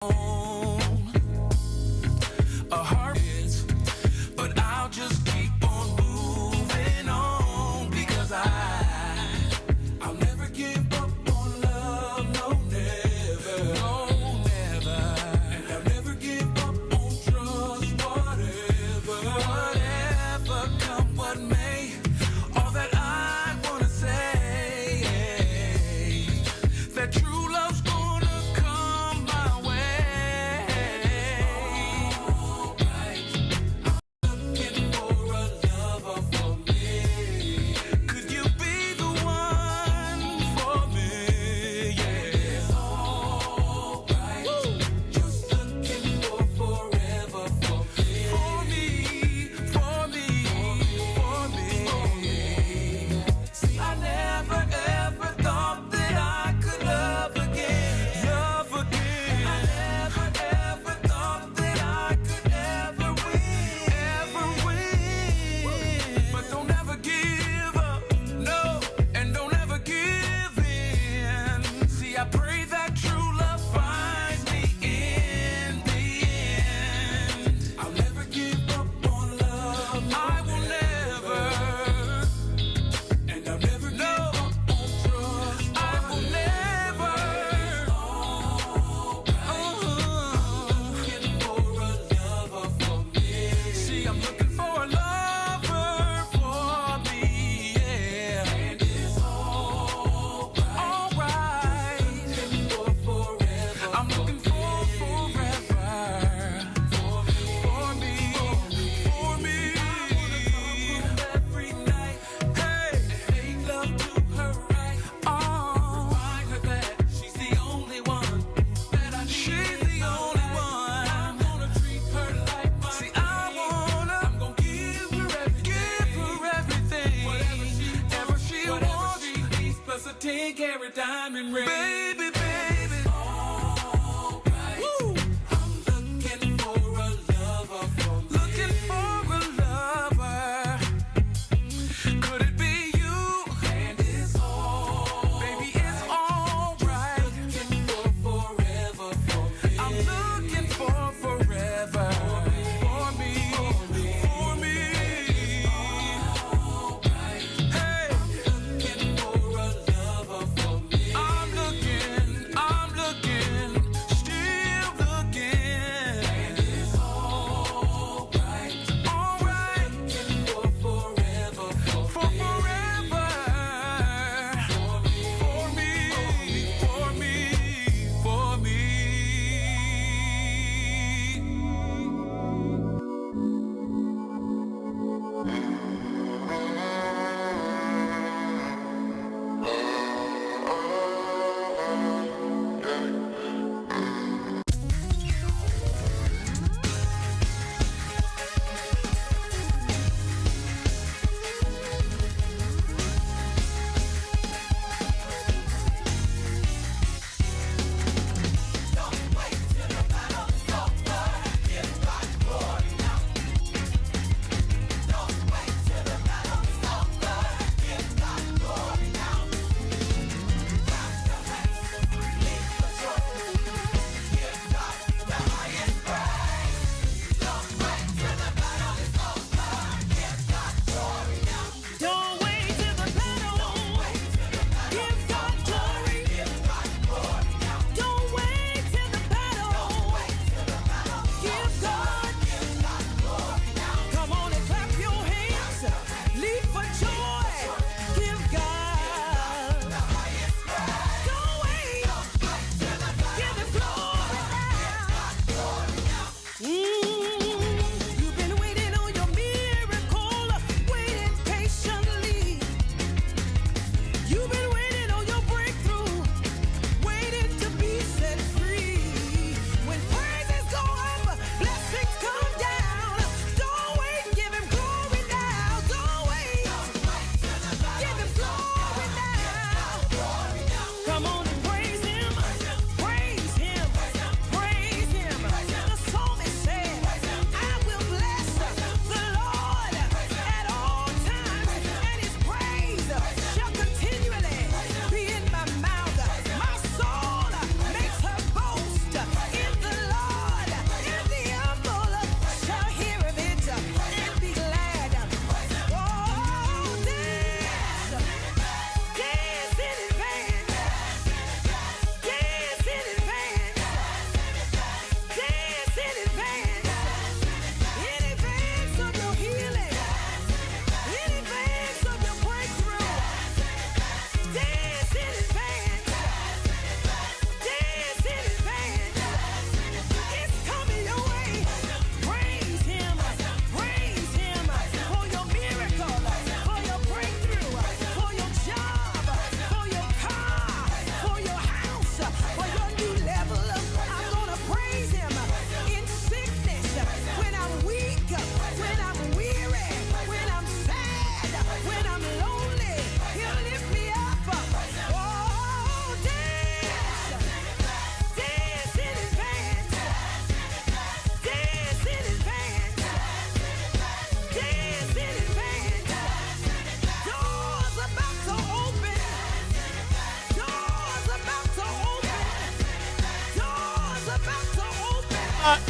A heart is, but I'll just keep on moving on because I'll never give up on love, no never, no never, and I'll never give up on trust, whatever come what may. All that I wanna say, that true love's gonna come my way.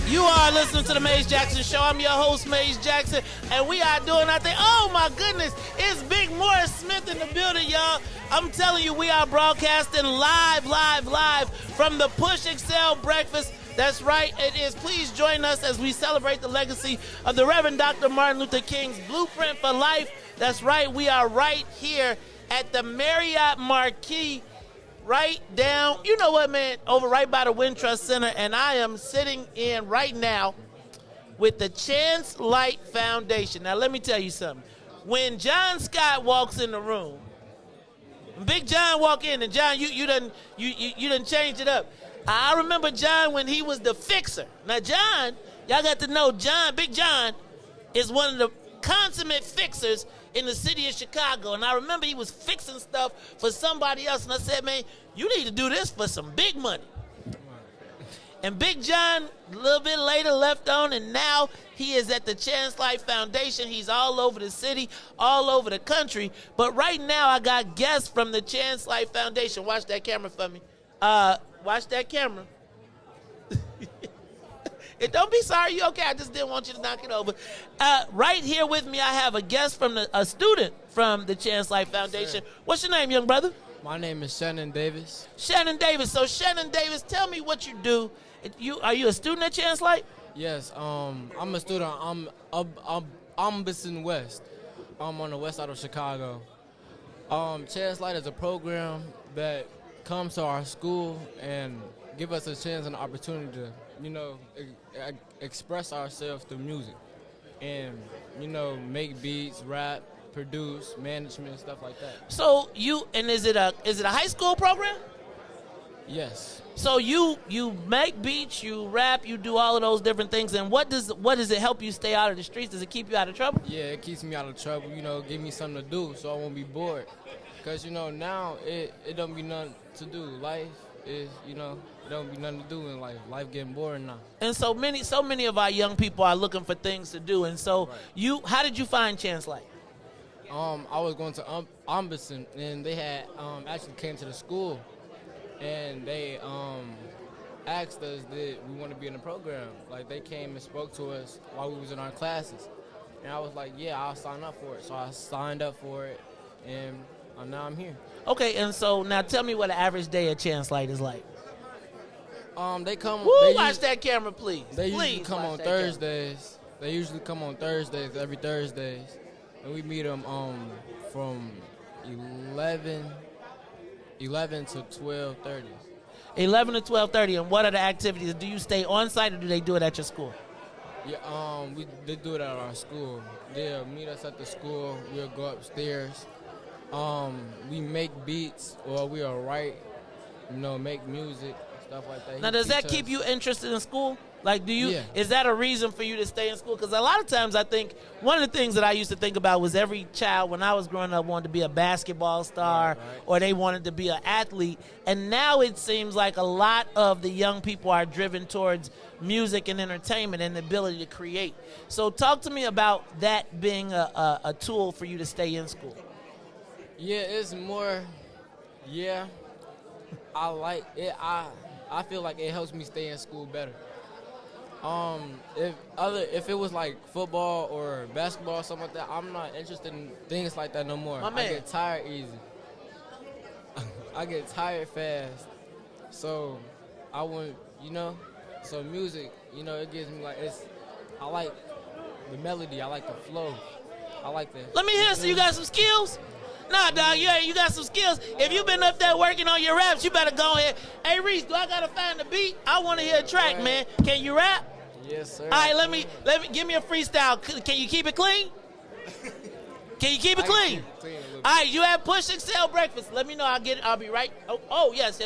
You are listening to the Maze Jackson Show. I'm your host, Maze Jackson, and we are doing our thing. Oh my goodness, it's Big Morris Smith in the building, y'all. I'm telling you, we are broadcasting live from the Push Excel Breakfast. That's right, it is. Please join us as we celebrate the legacy of the Reverend Dr. Martin Luther King's Blueprint for Life. That's right, we are right here at the Marriott Marquis, right down, you know what, man, over right by the Wintrust Center, and I am sitting in right now with the Chance Light Foundation. Now, let me tell you something. When John Scott walks in the room, when Big John walk in, and John, you done changed it up. I remember John when he was the fixer. Now, John, y'all got to know John, Big John, is one of the consummate fixers in the city of Chicago. And I remember he was fixing stuff for somebody else. And I said, man, you need to do this for some big money. And Big John, a little bit later, left on, and now he is at the Chance Light Foundation. He's all over the city, all over the country. But right now, I got guests from the Chance Light Foundation. Watch that camera for me. Watch that camera. Don't be sorry. You okay? I just didn't want you to knock it over. Right here with me, I have a guest from a student from the Chance Light Foundation. Sure. What's your name, young brother? My name is Shannon Davis. Shannon Davis. So, Shannon Davis, tell me what you do. Are you a student at Chance Light? Yes. I'm a student. I'm Bisson West. I'm on the west side of Chicago. Chance Light is a program that comes to our school and give us a chance and an opportunity to, express ourselves through music and, make beats, rap, produce, management, stuff like that. So is it a high school program? Yes. So you make beats, you rap, you do all of those different things, and what does it help you stay out of the streets? Does it keep you out of trouble? Yeah, it keeps me out of trouble, give me something to do so I won't be bored. Because, now it don't be nothing to do. Life is, it don't be nothing to do in life. Life getting boring now. And so many of our young people are looking for things to do. And so right. How did you find Chance Light? I was going to Ombudsman, and they had actually came to the school, and they asked us did we want to be in the program. Like, they came and spoke to us while we was in our classes. And I was like, yeah, I'll sign up for it. So I signed up for it, and now I'm here. Okay, and so now tell me what an average day at Chance Light is like. They come. Watch that camera, please. They usually come on Thursdays. They usually come on Thursdays, every Thursdays, and we meet them from 11 to 12:30. 11 to 12:30, and what are the activities? Do you stay on site or do they do it at your school? Yeah, they do it at our school. They'll meet us at the school. We'll go upstairs. We make beats, or we'll write, make music, stuff like that. Now, does that keep you interested in school? Like, is that a reason for you to stay in school? Because a lot of times I think one of the things that I used to think about was every child when I was growing up wanted to be a basketball star, right. Or they wanted to be an athlete. And now it seems like a lot of the young people are driven towards music and entertainment and the ability to create. So talk to me about that being a tool for you to stay in school. Yeah, it's more, I like it. I feel like it helps me stay in school better. If it was like football or basketball or something like that, I'm not interested in things like that no more. I get tired easy. I get tired fast. So I want, so music, it gives me I like the melody, I like the flow. I like that. Let me hear, so you got some skills? Nah, dog, you got some skills. If you been up there working on your raps, you better go ahead. Hey, Riis, do I gotta find the beat? I want to hear a track, right. Man. Can you rap? Yes, sir. All right, let me give me a freestyle. Can you keep it clean? Can you keep it clean? All right, you have Push Excel Breakfast. Let me know. I'll be right. Oh, yes.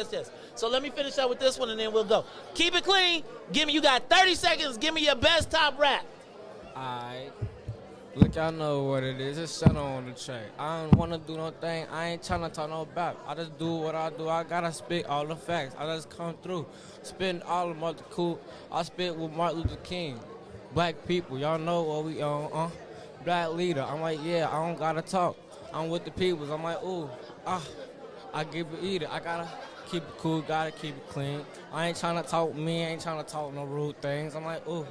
So let me finish up with this one, and then we'll go. Keep it clean. You got 30 seconds. Give me your best top rap. All right. Look, y'all know what it is. It's Shannon on the track. I don't want to do no thing. I ain't trying to talk no about. I just do what I do. I got to spit all the facts. I just come through. Spitting all of them cool. I spit with Martin Luther King. Black people. Y'all know what we on. Black leader. I'm like, yeah, I don't got to talk. I'm with the peoples. I'm like, ooh, I give it either. I got to keep it cool, gotta keep it clean. I ain't trying to talk mean, ain't trying to talk no rude things. I'm like, ooh,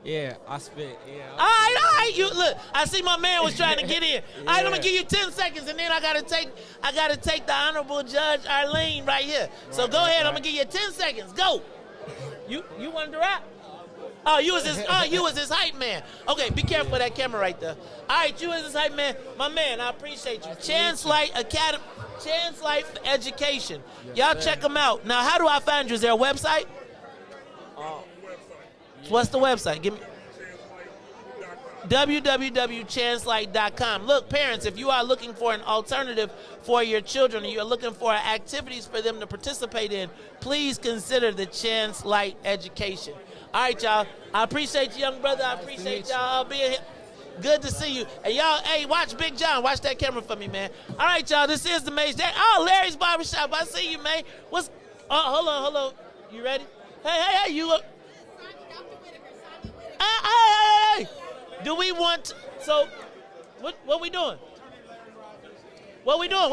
yeah, I spit. Yeah. All right. You look. I see my man was trying to get in. All right, I'm gonna give you 10 seconds, and then I gotta take the Honorable Judge Arlene right here. So go ahead. I'm gonna give you 10 seconds. Go. You wanted to rap? Oh, you was his hype man. Okay, be careful of that camera right there. All right, you was his hype man. My man, I appreciate you. Chance Light Academy, Chance Light Education. Y'all check them out. Now, how do I find you? Is there a website? What's the website? Give me www.chancelight.com. Look, parents, if you are looking for an alternative for your children and you're looking for activities for them to participate in, please consider the Chance Light Education. All right, y'all. I appreciate you, young brother. I appreciate y'all being here. Good to see you. And y'all, hey, watch Big John. Watch that camera for me, man. All right, y'all. This is the Maze Jack. Oh, Larry's Barbershop. I see you, man. Hold on. You ready? Hey, you look. Hey. Do we want to, so what we doing? What we doing?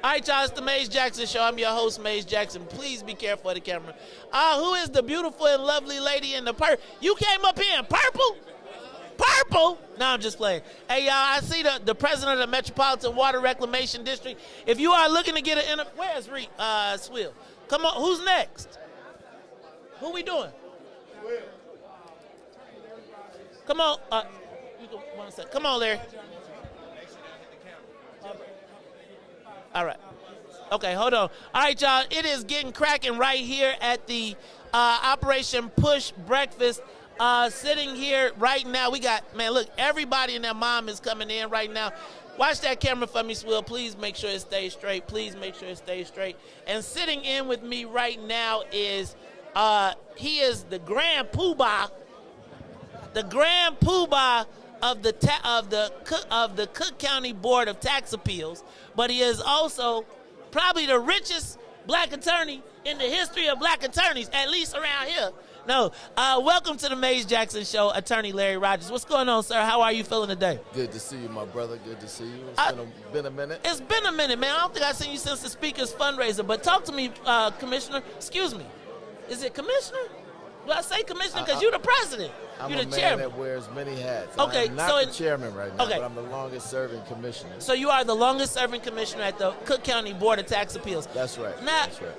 All right, y'all, it's the Maze Jackson Show. I'm your host, Maze Jackson. Please be careful of the camera. Who is the beautiful and lovely lady in the purple? You came up here in purple? Purple? No, I'm just playing. Hey, y'all, I see the president of the Metropolitan Water Reclamation District. If you are looking to get where's Riis? Swill? Come on, who's next? Who we doing? Come on. One second. Come on, Larry. All right. Okay, hold on. All right, y'all. It is getting cracking right here at the Operation Push Breakfast. Sitting here right now. We got, man, look, everybody and their mom is coming in right now. Watch that camera for me, Swill. Please make sure it stays straight. And sitting in with me right now is, he is the Grand Poobah. The Grand Poobah of the Cook County Board of Tax Appeals, but he is also probably the richest black attorney in the history of black attorneys, at least around here. No, welcome to the Maze Jackson Show, Attorney Larry Rogers. What's going on, sir? How are you feeling today? Good to see you, my brother. Good to see you. It's been a minute. It's been a minute, man. I don't think I've seen you since the Speaker's fundraiser, but talk to me, Commissioner. Excuse me. Is it Commissioner? Do I say Commissioner? Because you're the president. You're the chairman. That wears many hats. Okay, I'm not the chairman right now, but I'm the longest-serving commissioner. So you are the longest-serving commissioner at the Cook County Board of Tax Appeals. That's right. Now, that's right.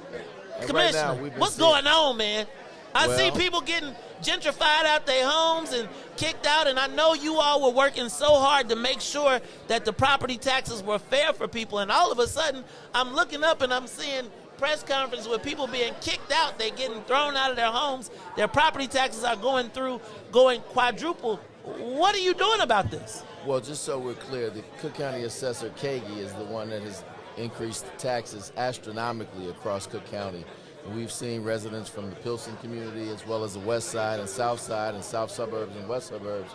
Commissioner, right now, what's going on, man? I see people getting gentrified out their homes and kicked out, and I know you all were working so hard to make sure that the property taxes were fair for people, and all of a sudden, I'm looking up and I'm seeing press conference with people being kicked out. They're getting thrown out of their homes. Their property taxes are going quadruple. What are you doing about this? Well, just so we're clear, the Cook County Assessor, Kagi, is the one that has increased taxes astronomically across Cook County. And we've seen residents from the Pilsen community as well as the west side and south suburbs and west suburbs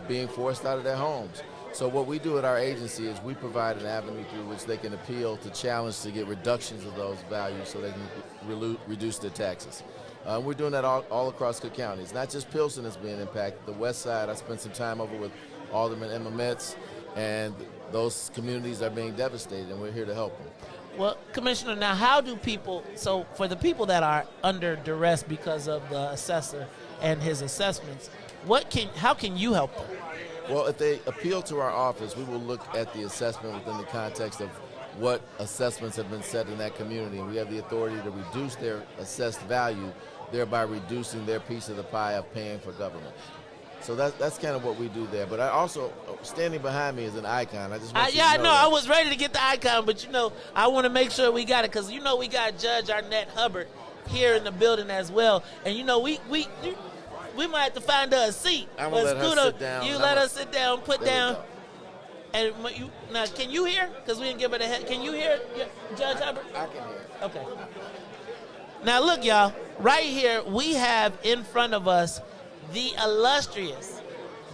being forced out of their homes. So what we do at our agency is we provide an avenue through which they can appeal to challenge to get reductions of those values so they can reduce their taxes. We're doing that all across Cook County. It's not just Pilsen that's being impacted. The west side, I spent some time over with Alderman Emma Metz, and those communities are being devastated, and we're here to help them. Well, Commissioner, now how do people, so for the people that are under duress because of the assessor and his assessments, how can you help them? Well, if they appeal to our office, we will look at the assessment within the context of what assessments have been set in that community, and we have the authority to reduce their assessed value, thereby reducing their piece of the pie of paying for government. So that's kind of what we do there. But I also, standing behind me is an icon. I just want you to know I know. I was ready to get the icon, but, I want to make sure we got it because, we got Judge Arnett Hubbard here in the building as well. And, we might have to find her a seat. I'm going to let her sit down. You let her sit down, put down. And now, can you hear? Because we didn't give her the head. Can you hear Judge Hubbard? I can hear. Okay. Now, look, y'all. Right here, we have in front of us the illustrious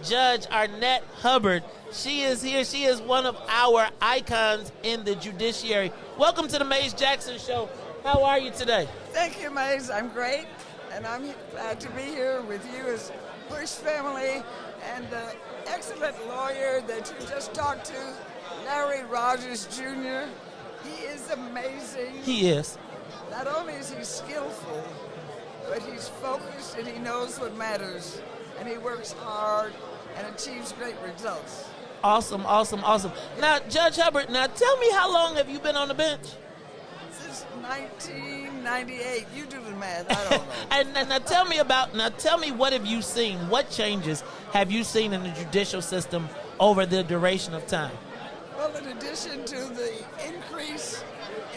Judge Arnett Hubbard. She is here. She is one of our icons in the judiciary. Welcome to the Maze Jackson Show. How are you today? Thank you, Maze. I'm great. And I'm glad to be here with you as Bush family and the excellent lawyer that you just talked to, Larry Rogers Jr. He is amazing. He is. Not only is he skillful, but he's focused and he knows what matters. And he works hard and achieves great results. Awesome, awesome, awesome. Now, Judge Hubbard, now tell me, how long have you been on the bench? Since 1998. You do the math. I don't know. And tell me what have you seen? What changes have you seen in the judicial system over the duration of time? Well, in addition to the increase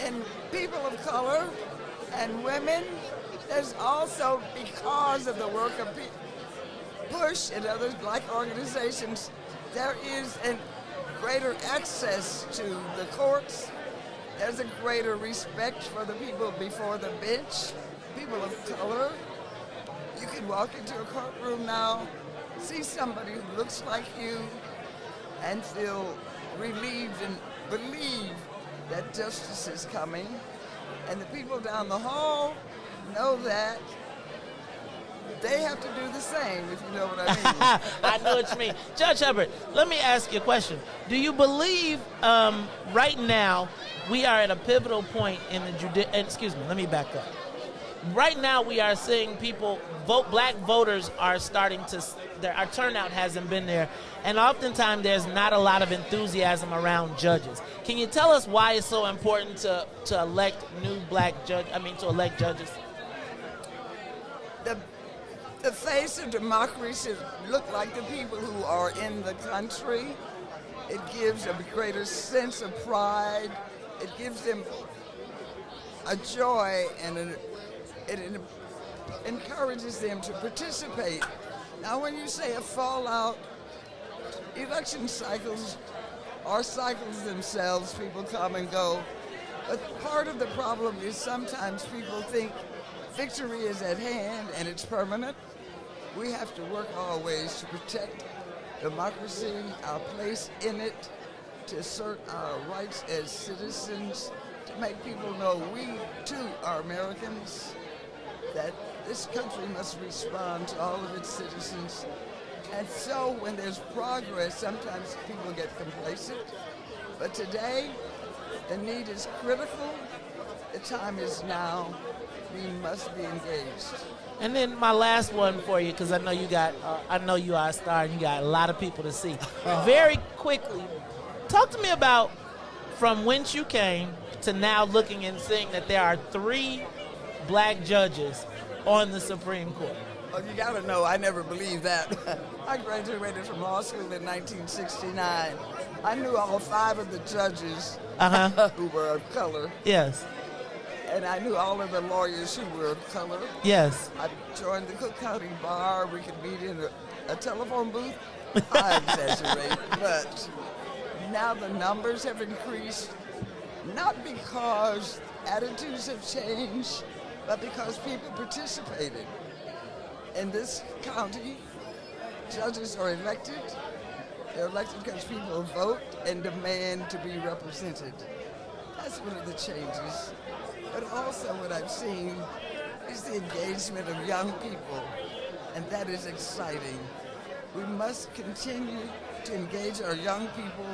in people of color and women, there's also, because of the work of Bush and other black organizations, there is a greater access to the courts. There's a greater respect for the people before the bench, people of color. You can walk into a courtroom now, see somebody who looks like you, and feel relieved and believe that justice is coming. And the people down the hall know that. They have to do the same, if you know what I mean. I know what you mean. Judge Hubbard, let me ask you a question. Do you believe right now we are at a pivotal point in the excuse me, let me back up. Right now we are seeing people black voters are starting to, our turnout hasn't been there, and oftentimes there's not a lot of enthusiasm around judges. Can you tell us why it's so important to elect to elect judges? The face of democracy look like the people who are in the country. It gives a greater sense of pride. It gives them a joy, and it encourages them to participate. Now, when you say a fallout, election cycles are cycles themselves. People come and go. But part of the problem is sometimes people think victory is at hand and it's permanent. We have to work always to protect democracy, our place in it, to assert our rights as citizens, to make people know we too are Americans, that this country must respond to all of its citizens. And so when there's progress, sometimes people get complacent. But today, the need is critical. The time is now. We must be engaged. And then my last one for you, because I know you are a star and you got a lot of people to see. Very quickly, talk to me about from whence you came to now looking and seeing that there are 3 black judges on the Supreme Court. Oh, you gotta know, I never believed that. I graduated from law school in 1969. I knew all 5 of the judges who were of color. Yes. And I knew all of the lawyers who were of color. Yes. I joined the Cook County Bar. We could meet in a telephone booth. I exaggerate, but now the numbers have increased, not because attitudes have changed, but because people participated. In this county, judges are elected. They're elected because people vote and demand to be represented. That's one of the changes. But also what I've seen is the engagement of young people, and that is exciting. We must continue to engage our young people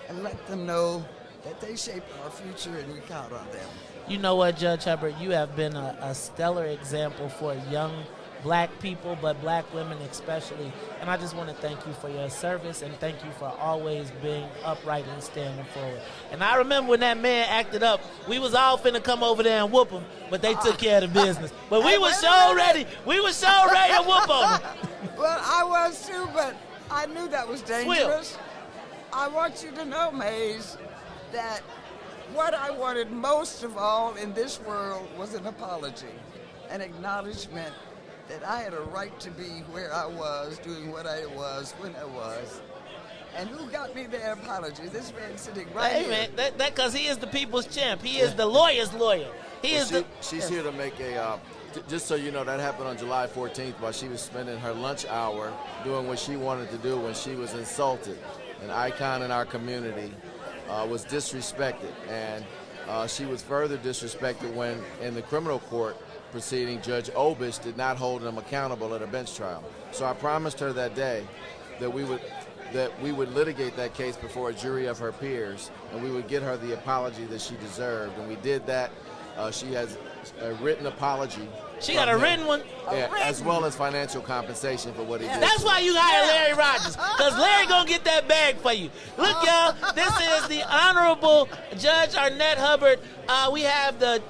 and let them know that they shape our future and we count on them. You know what, Judge Hubbard, you have been a stellar example for young black people, but black women especially. And I just want to thank you for your service and thank you for always being upright and standing forward. And I remember when that man acted up, we was all finna come over there and whoop him, but they took care of the business. But we were so ready. We were so ready to whoop on him. Well, I was too, but I knew that was dangerous. I want you to know, Mays, that what I wanted most of all in this world was an apology, an acknowledgement that I had a right to be where I was, doing what I was, when I was. And who got me the apology? This man sitting right here. Hey, man, that because he is the people's champ. He is the lawyer's lawyer. She's here to make a, just so you know, that happened on July 14th while she was spending her lunch hour doing what she wanted to do when she was insulted. An icon in our community was disrespected. And she was further disrespected when, in the criminal court proceeding, Judge Obish did not hold him accountable at a bench trial. So I promised her that day that we would that we would litigate that case before a jury of her peers, and we would get her the apology that she deserved. And we did that. She has a written apology. She got a written one? Yeah, as well as financial compensation for what he did. That's why you hired Larry Rogers, because Larry going to get that bag for you. Look, y'all, this is the Honorable Judge Arnett Hubbard. We have the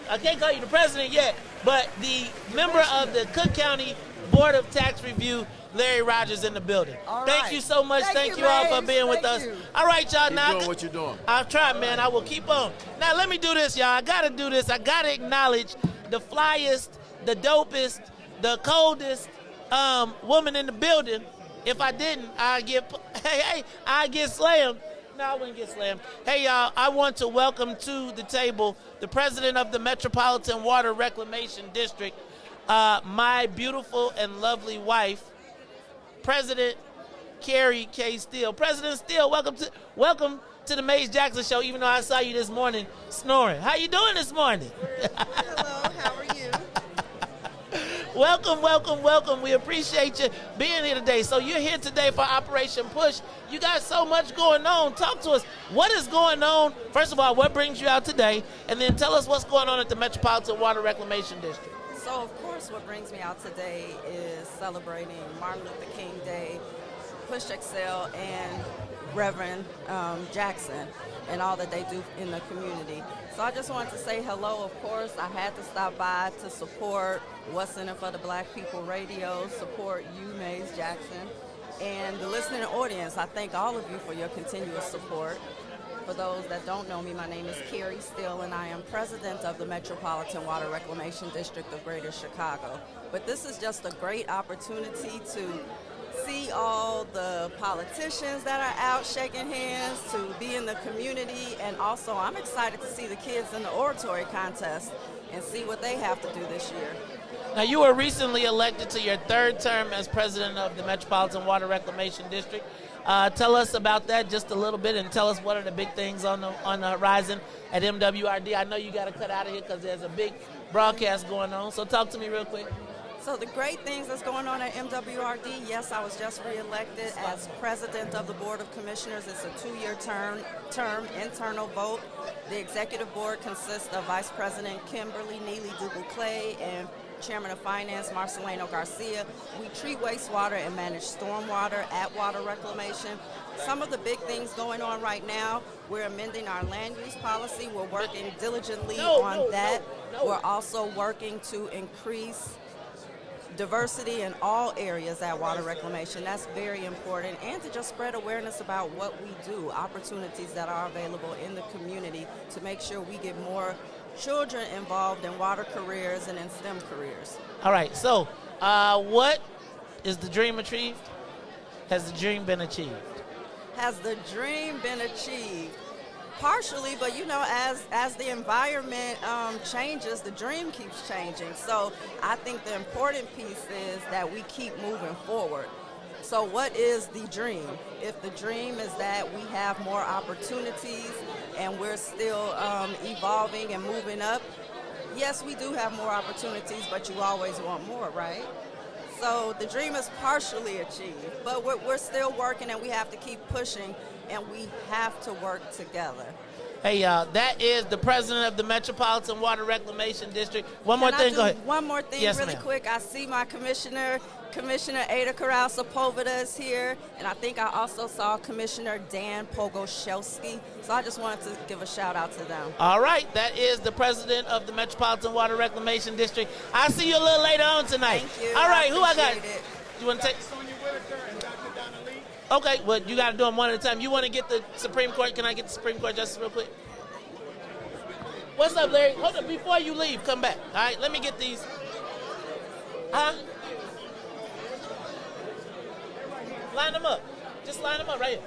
I can't call you the president yet, but the member of the Cook County Board of Tax Review, Larry Rogers, in the building. Thank you so much. Thank you all for Riis. being with Thank us. you. All right, y'all. Keep now doing what you're doing. I've tried, man. I will keep on. Now, let me do this, y'all. I got to do this. I got to acknowledge the flyest, the dopest, the coldest woman in the building. If I didn't, I'd get slammed. No, I wouldn't get slammed. Hey, y'all, I want to welcome to the table the president of the Metropolitan Water Reclamation District, my beautiful and lovely wife, President Carrie K. Steele. President Steele, welcome to the Mays Jackson Show, even though I saw you this morning snoring. How you doing this morning? Hello, how are you? Welcome, welcome, welcome. We appreciate you being here today. So you're here today for Operation Push. You got so much going on. Talk to us. What is going on? First of all, what brings you out today? And then tell us what's going on at the Metropolitan Water Reclamation District. So, of course, what brings me out today is celebrating Martin Luther King Day, Push Excel, and Reverend Jackson, and all that they do in the community. So I just wanted to say hello. Of course, I had to stop by to support What's in It for the Black People Radio, support you, Mays Jackson, and the listening audience. I thank all of you for your continuous support. For those that don't know me, my name is Carrie Steele, and I am president of the Metropolitan Water Reclamation District of Greater Chicago. But this is just a great opportunity to see all the politicians that are out shaking hands, to be in the community, and also I'm excited to see the kids in the oratory contest and see what they have to do this year. Now, you were recently elected to your third term as president of the Metropolitan Water Reclamation District. Tell us about that just a little bit, and tell us what are the big things on the horizon at MWRD. I know you got to cut out of here because there's a big broadcast going on, so talk to me real quick. So the great things that's going on at MWRD, yes, I was just reelected as president of the Board of Commissioners. It's a 2-year term, internal vote. The executive board consists of Vice President Kimberly Neely Dubuclay and Chairman of Finance Marcelino Garcia. We treat wastewater and manage stormwater at Water Reclamation. Some of the big things going on right now, we're amending our land use policy. We're working diligently on that. We're also working to increase diversity in all areas at Water Reclamation. That's very important. And to just spread awareness about what we do, opportunities that are available in the community to make sure we get more children involved in water careers and in STEM careers. All right, so what is the dream achieved? Has the dream been achieved? Has the dream been achieved? Partially, but you know, as the environment changes, the dream keeps changing. So I think the important piece is that we keep moving forward. So what is the dream? If the dream is that we have more opportunities and we're still evolving and moving up, yes, we do have more opportunities, but you always want more, right? So the dream is partially achieved, but we're still working, and we have to keep pushing, and we have to work together. Hey, y'all, that is the president of the Metropolitan Water Reclamation District. One more thing, go ahead. One more thing really quick. I see my Commissioner Ada Corral-Sepulveda is here, and I think I also saw Commissioner Dan Pogoszelski. So I just wanted to give a shout out to them. All right, that is the president of the Metropolitan Water Reclamation District. I'll see you a little later on tonight. Thank you. All right, who I got? It. You want to take? And Dr. Donna Lee. Okay, well, you got to do them one at a time. You want to get the Supreme Court? Can I get the Supreme Court Justice real quick? What's up, Larry? Hold on, before you leave, come back. All right, let me get these. Huh? Line them up. Just line them up right here.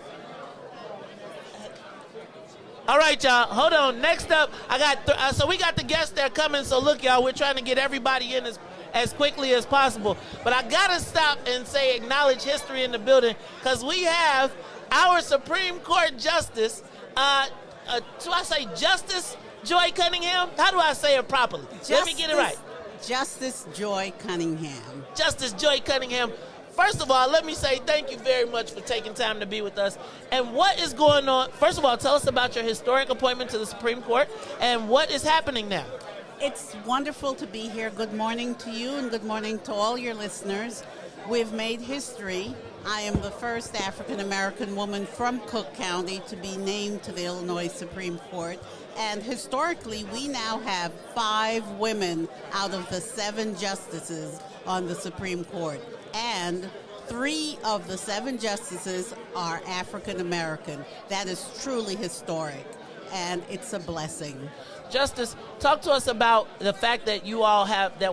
All right, y'all. Hold on. Next up, I got so we got the guests that are coming. So look, y'all, we're trying to get everybody in as quickly as possible. But I gotta stop and say acknowledge history in the building, because we have our Supreme Court Justice. Do I say Justice Joy Cunningham? How do I say it properly? Let me get it right. Justice Joy Cunningham. Justice Joy Cunningham, first of all, let me say thank you very much for taking time to be with us. And what is going on? First of all, tell us about your historic appointment to the Supreme Court and what is happening now. It's wonderful to be here. Good morning to you and good morning to all your listeners. We've made history. I am the first African-American woman from Cook County to be named to the Illinois Supreme Court. And historically, we now have 5 women out of the 7 justices on the Supreme Court. And 3 of the 7 justices are African-American. That is truly historic, and it's a blessing. Justice, talk to us about the fact that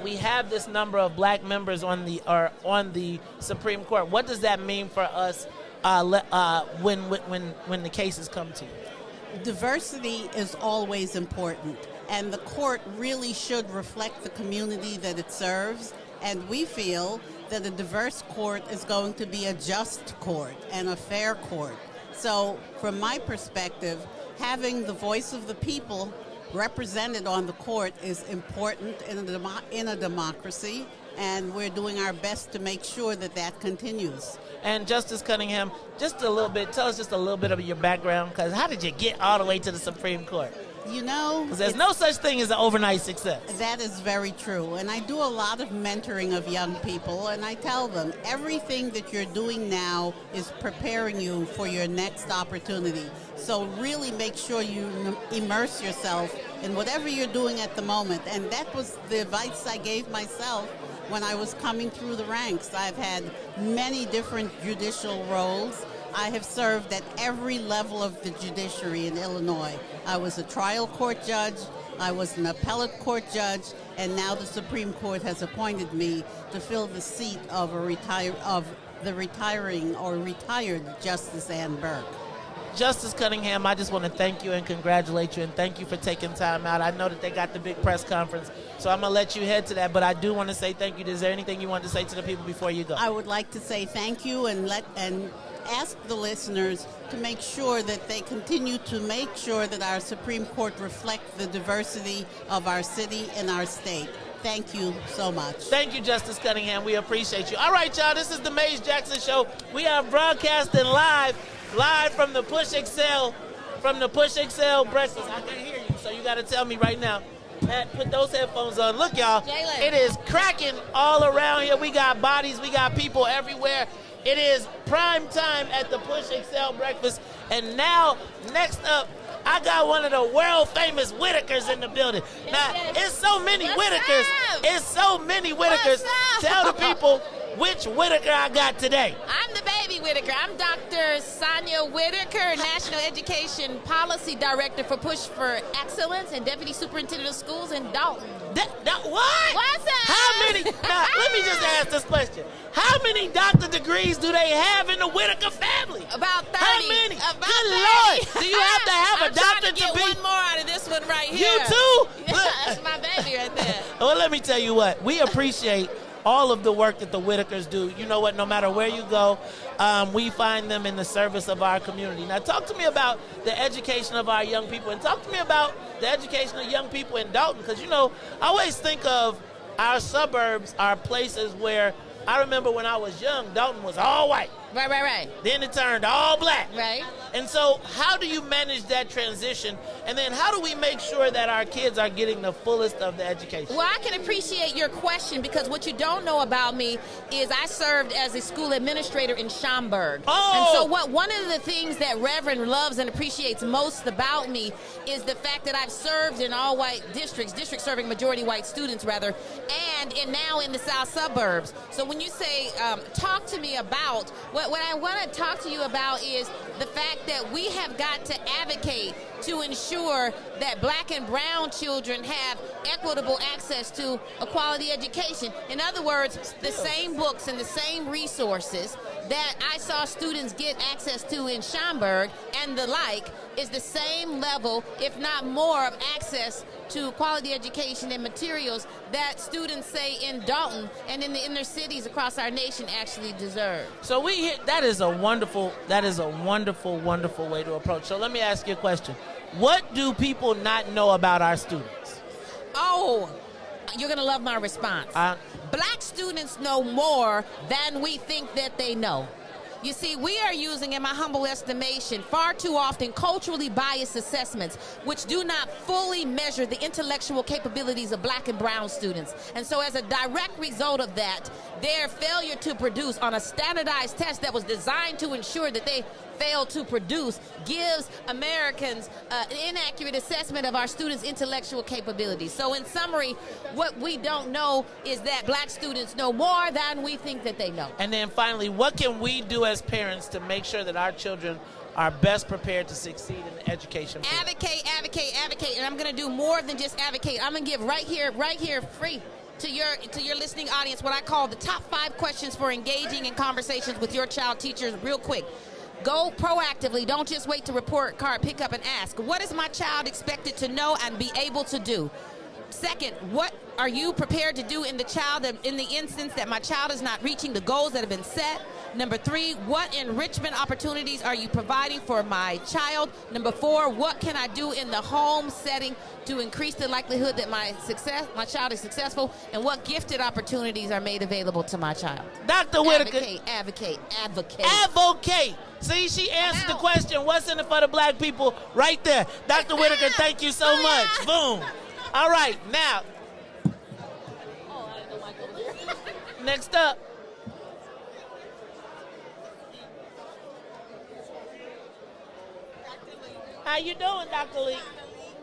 we have this number of black members on the Supreme Court. What does that mean for us when the cases come to you? Diversity is always important, and the court really should reflect the community that it serves. And we feel that a diverse court is going to be a just court and a fair court. So, from my perspective, having the voice of the people represented on the court is important in a democracy, and we're doing our best to make sure that that continues. And Justice Cunningham, tell us just a little bit of your background, because how did you get all the way to the Supreme Court? You know, because there's no such thing as an overnight success. That is very true. And I do a lot of mentoring of young people, and I tell them everything that you're doing now is preparing you for your next opportunity. So really make sure you immerse yourself in whatever you're doing at the moment. And that was the advice I gave myself when I was coming through the ranks. I've had many different judicial roles. I have served at every level of the judiciary in Illinois. I was a trial court judge, I was an appellate court judge, and now the Supreme Court has appointed me to fill the seat of the retired Justice Ann Burke. Justice Cunningham, I just want to thank you and congratulate you, and thank you for taking time out. I know that they got the big press conference, so I'm going to let you head to that, but I do want to say thank you. Is there anything you want to say to the people before you go? I would like to say thank you and ask the listeners to make sure that they continue to make sure that our Supreme Court reflects the diversity of our city and our state. Thank you so much. Thank you, Justice Cunningham. We appreciate you. All right, y'all, this is the Mays Jackson Show. We are broadcasting live from the Push Excel breakfast. I can't hear you, so you got to tell me right now. Matt, put those headphones on. Look, y'all, Jaylen. It is cracking all around here. We got bodies, we got people everywhere. It is prime time at the Push Excel breakfast. And now, next up, I got one of the world-famous Whitakers in the building. Now, it's so many Whitakers. It's so many Whitakers. Tell the people which Whitaker I got today. I'm the baby Whitaker. I'm Dr. Sonia Whitaker, National Education Policy Director for Push for Excellence and Deputy Superintendent of Schools in Dalton. What? What's up? How many? Now, let me just ask this question. How many doctor degrees do they have in the Whitaker family? About 30. How many? About Good 30. Lord. Do you have to have a I'm doctor trying to get be? one more out of this one right here. You too? That's my baby right there. Well, let me tell you what. We appreciate all of the work that the Whitakers do. You know what? No matter where you go, we find them in the service of our community. Now, talk to me about the education of our young people, and talk to me about the education of young people in Dalton, because, you know, I always think of our suburbs are places where I remember when I was young, Dalton was all white. Right. Then it turned all black. Right. And so how do you manage that transition? And then how do we make sure that our kids are getting the fullest of the education? Well, I can appreciate your question, because what you don't know about me is I served as a school administrator in Schaumburg. Oh! And so one of the things that Reverend loves and appreciates most about me is the fact that I've served in all white districts serving majority white students rather, and now in the south suburbs. So when you say talk to me about, what I want to talk to you about is the fact that we have got to advocate to ensure that black and brown children have equitable access to a quality education. In other words, the same books and the same resources that I saw students get access to in Schaumburg and the like is the same level, if not more, of access to quality education and materials that students, say, in Dalton and in the inner cities across our nation actually deserve. So that is a wonderful, wonderful way to approach. So let me ask you a question. What do people not know about our students? Oh, you're gonna love my response. Black students know more than we think that they know. You see, we are using, in my humble estimation, far too often culturally biased assessments, which do not fully measure the intellectual capabilities of black and brown students. And so as a direct result of that, their failure to produce on a standardized test that was designed to ensure that they failed to produce gives Americans an inaccurate assessment of our students' intellectual capabilities. So in summary, what we don't know is that black students know more than we think that they know. And then finally, what can we do as parents to make sure that our children are best prepared to succeed in the education field? Advocate, advocate, advocate. And I'm going to do more than just advocate. I'm going to give right here, free to your listening audience what I call the top 5 questions for engaging in conversations with your child teachers real quick. Go proactively. Don't just wait to report card, pick up and ask. What is my child expected to know and be able to do? Second, what are you prepared to do in the instance that my child is not reaching the goals that have been set? Number 3, what enrichment opportunities are you providing for my child? Number 4, what can I do in the home setting to increase the likelihood that my child is successful? And what gifted opportunities are made available to my child? Dr. Whitaker. Advocate. See, she answered the question, what's in it for the black people, right there. Dr. Whitaker, thank you so much. Boom. All right, now. Next up. How you doing, Dr. Lee?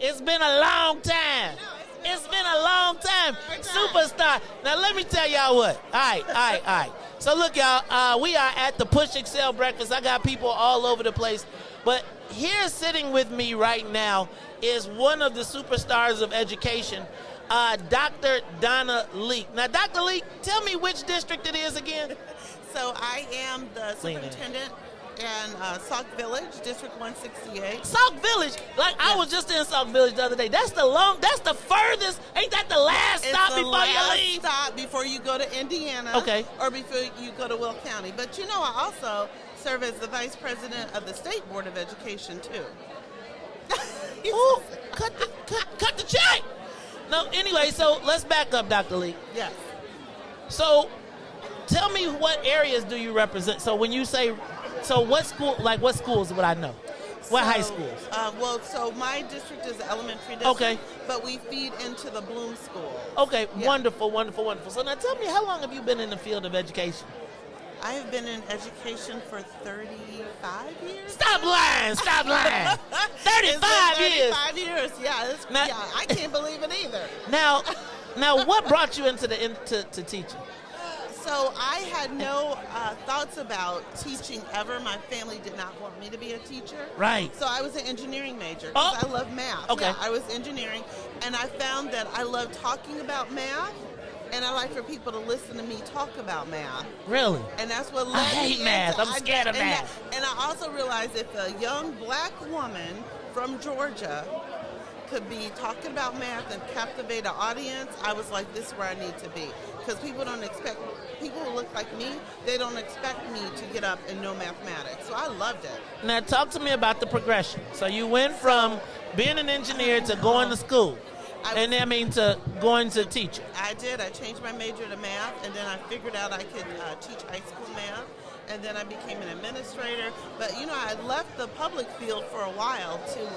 It's been a long time. It's been a long time. Superstar. Now, let me tell y'all what. All right. So, look, y'all, we are at the Push Excel Breakfast. I got people all over the place. But here sitting with me right now is one of the superstars of education, Dr. Donna Lee. Now, Dr. Lee, tell me which district it is again. So I am the superintendent in Sauk Village, District 168. Sauk Village? Like, I was just in Sauk Village the other day. That's the furthest. Ain't that the last stop before you leave? Stop before you go to Indiana. Okay. Or before you go to Will County. But you know, I also serve as the vice president of the State Board of Education, too. Ooh, cut the check. No, anyway, so let's back up, Dr. Lee. Yes. So tell me, what areas do you represent? So when you say, so what schools would I know? What high schools? So my district is the elementary district. Okay. But we feed into the Bloom School. Okay, Yeah. wonderful. So now tell me, how long have you been in the field of education? I have been in education for 35 years. Stop lying. 35 years. 35 years, yeah. I can't believe it either. Now, what brought you into teaching? So I had no thoughts about teaching ever. My family did not want me to be a teacher. Right. So I was an engineering major because I love math. Okay. Yeah, I was engineering, and I found that I love talking about math, and I like for people to listen to me talk about math. Really? And that's what led I hate me math. into, I'm scared of math. And I also realized if a young black woman from Georgia could be talking about math and captivate an audience, I was like, this is where I need to be. Because people who look like me, they don't expect me to get up and know mathematics. So I loved it. Now talk to me about the progression. So you went from being an engineer to going to school. To going to teaching. I did. I changed my major to math, and then I figured out I could teach high school math, and then I became an administrator. But, you know, I left the public field for a while to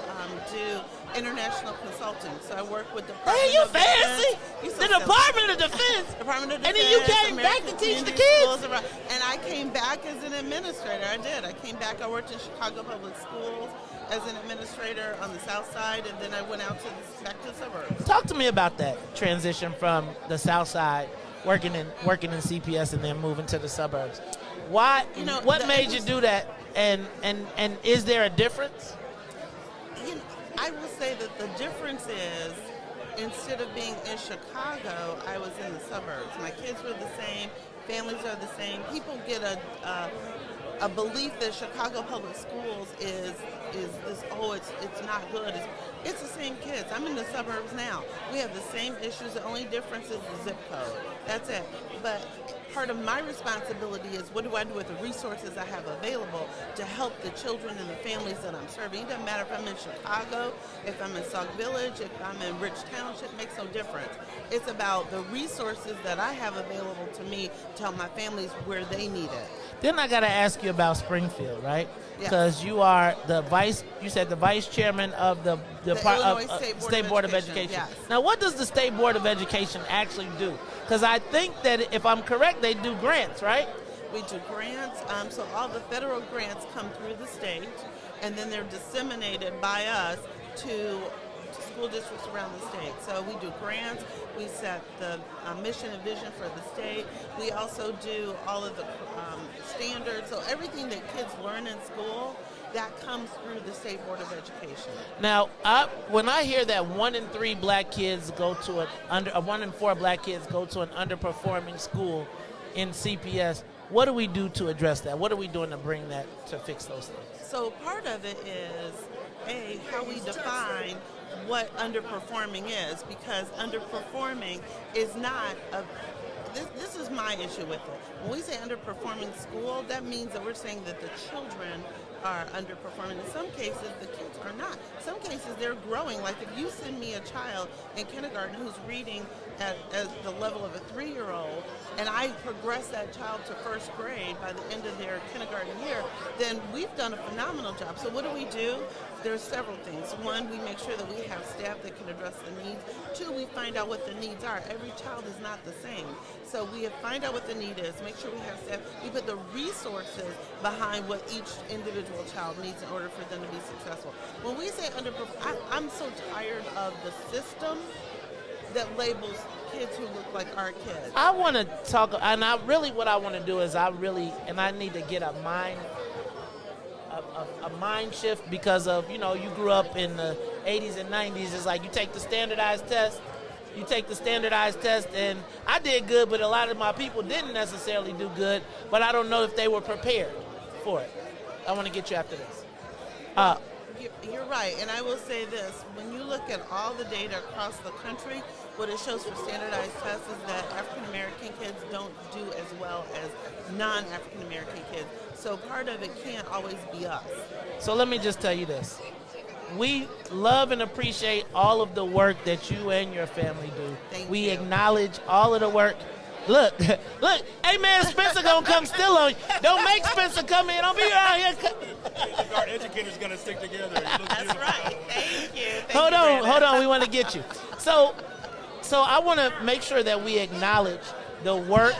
do international consulting. So I work with the Department Hey, you of fancy! Defense. The Department of Defense! Department of Defense. And then you came back to teach the kids? And I came back as an administrator. I did. I came back. I worked in Chicago Public Schools as an administrator on the south side, and then I went out back to the suburbs. Talk to me about that transition from the south side, working in CPS, and then moving to the suburbs. Why? What made you do that? And is there a difference? I will say that the difference is, instead of being in Chicago, I was in the suburbs. My kids were the same. Families are the same. People get a belief that Chicago Public Schools is this, it's not good. It's the same kids. I'm in the suburbs now. We have the same issues. The only difference is the zip code. That's it. But part of my responsibility is what do I do with the resources I have available to help the children and the families that I'm serving. It doesn't matter if I'm in Chicago, if I'm in Sauk Village, if I'm in Rich Township, it makes no difference. It's about the resources that I have available to me to help my families where they need it. Then I got to ask you about Springfield, right? Yes. Because you are the vice chairman of the Illinois State Board of Education. Yes. Now, what does the State Board of Education actually do? Because I think that if I'm correct, they do grants, right? We do grants, so all the federal grants come through the state, and then they're disseminated by us to school districts around the state. So we do grants, we set the mission and vision for the state. We also do all of the standards, so everything that kids learn in school, that comes through the State Board of Education. Now, when I hear that 1 in 3 black kids go to 1 in 4 black kids go to an underperforming school in CPS, what do we do to address that? What are we doing to bring that, to fix those things? So part of it is, how we define what underperforming is, because underperforming is not this is my issue with it. When we say underperforming school, that means that we're saying that the children are underperforming. In some cases, the kids are not. In some cases, they're growing. Like if you send me a child in kindergarten who's reading at the level of a 3-year-old, and I progress that child to first grade by the end of their kindergarten year, then we've done a phenomenal job. So what do? There's several things. One, we make sure that we have staff that can address the needs. Two, we find out what the needs are. Every child is not the same. So we find out what the need is, make sure we have staff. We put the resources behind what each individual child needs in order for them to be successful. When we say underperform, I'm so tired of the system that labels kids who look like our kids. I want to talk, and what I want to do is I need to get a mind shift because of, you grew up in the 80s and 90s. It's like you take the standardized test, and I did good, but a lot of my people didn't necessarily do good, but I don't know if they were prepared for it. I want to get you after this. You're right, and I will say this. When you look at all the data across the country, what it shows for standardized tests is that African-American kids don't do as well as non-African-American kids. So part of it can't always be us. So let me just tell you this. We love and appreciate all of the work that you and your family do. Thank we you. acknowledge all of the work. Look, hey man, Spencer gonna come still on you. Don't make Spencer come in. Don't be around here. Our educators gonna stick together. That's right. Thank you. Hold on. We want to get you. So I want to make sure that we acknowledge the work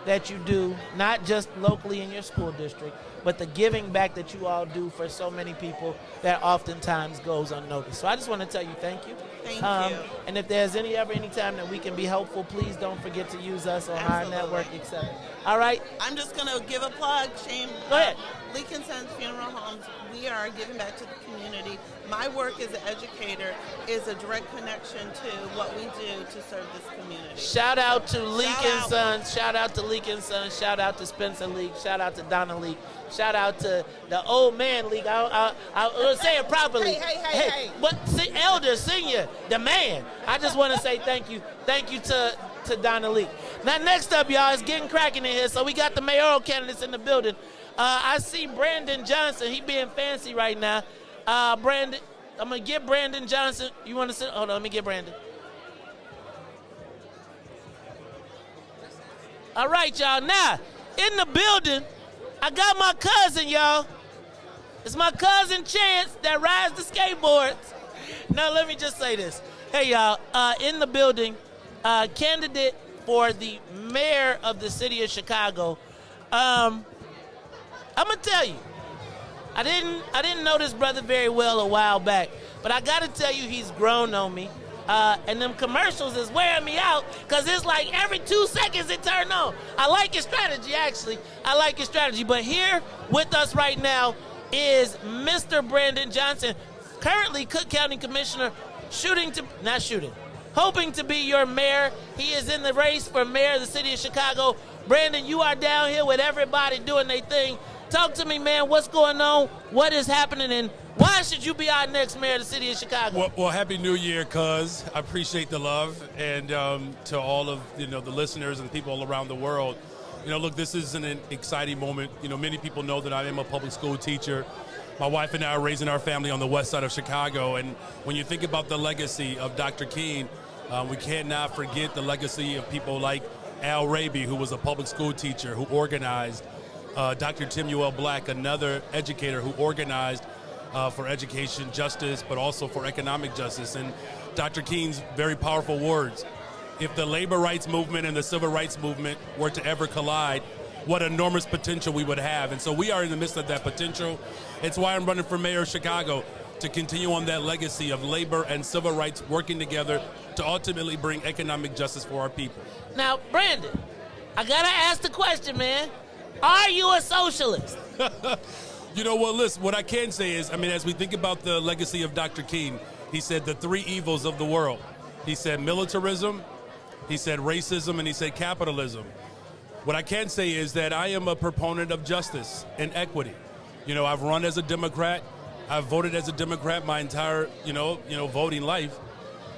that you do, not just locally in your school district, but the giving back that you all do for so many people that oftentimes goes unnoticed. So I just want to tell you thank you. Thank you. And if there's any time that we can be helpful, please don't forget to use us on our network, etc. All right? I'm just going to give a plug, Shane. Go ahead. Lee Consent's Funeral Homes, we are giving back to the community. My work as an educator is a direct connection to what we do to serve this community. Shout out to Leek and Sons. Shout out to Leek and Sons. Shout out to Spencer Leek. Shout out to Donna Lee. Shout out to the old man Leek. I'll say it properly. Hey. But elder, senior, the man. I just want to say thank you. Thank you to Donna Lee. Now, next up, y'all, it's getting cracking in here. So we got the mayoral candidates in the building. I see Brandon Johnson. He being fancy right now. Brandon, I'm going to get Brandon Johnson. You want to sit? Hold on, let me get Brandon. All right, y'all. Now, in the building, I got my cousin, y'all. It's my cousin Chance that rides the skateboards. Now, let me just say this. Hey, y'all, in the building, candidate for the mayor of the city of Chicago. I'm going to tell you, I didn't know this brother very well a while back, but I got to tell you he's grown on me. And them commercials is wearing me out because it's like every 2 seconds it turn on. I like his strategy, actually. But here with us right now is Mr. Brandon Johnson, currently Cook County Commissioner, hoping to be your mayor. He is in the race for mayor of the city of Chicago. Brandon, you are down here with everybody doing their thing. Talk to me, man. What's going on? What is happening? And why should you be our next mayor of the city of Chicago? Well, Happy New Year, cuz. I appreciate the love. And to all of the listeners and people all around the world, Look, this is an exciting moment. Many people know that I am a public school teacher. My wife and I are raising our family on the west side of Chicago, and when you think about the legacy of Dr. King, we cannot forget the legacy of people like Al Raby, who was a public school teacher, who organized, Dr. Timuel Black, another educator who organized for education justice, but also for economic justice. And Dr. King's very powerful words: if the labor rights movement and the civil rights movement were to ever collide, what enormous potential we would have. And so we are in the midst of that potential. It's why I'm running for mayor of Chicago, to continue on that legacy of labor and civil rights working together to ultimately bring economic justice for our people. Now, Brandon, I gotta ask the question, man. Are you a socialist? Well, listen, what I can say is, as we think about the legacy of Dr. King, he said the three evils of the world. He said militarism, he said racism, and he said capitalism. What I can say is that I am a proponent of justice and equity. I've run as a Democrat. I've voted as a Democrat my entire, voting life.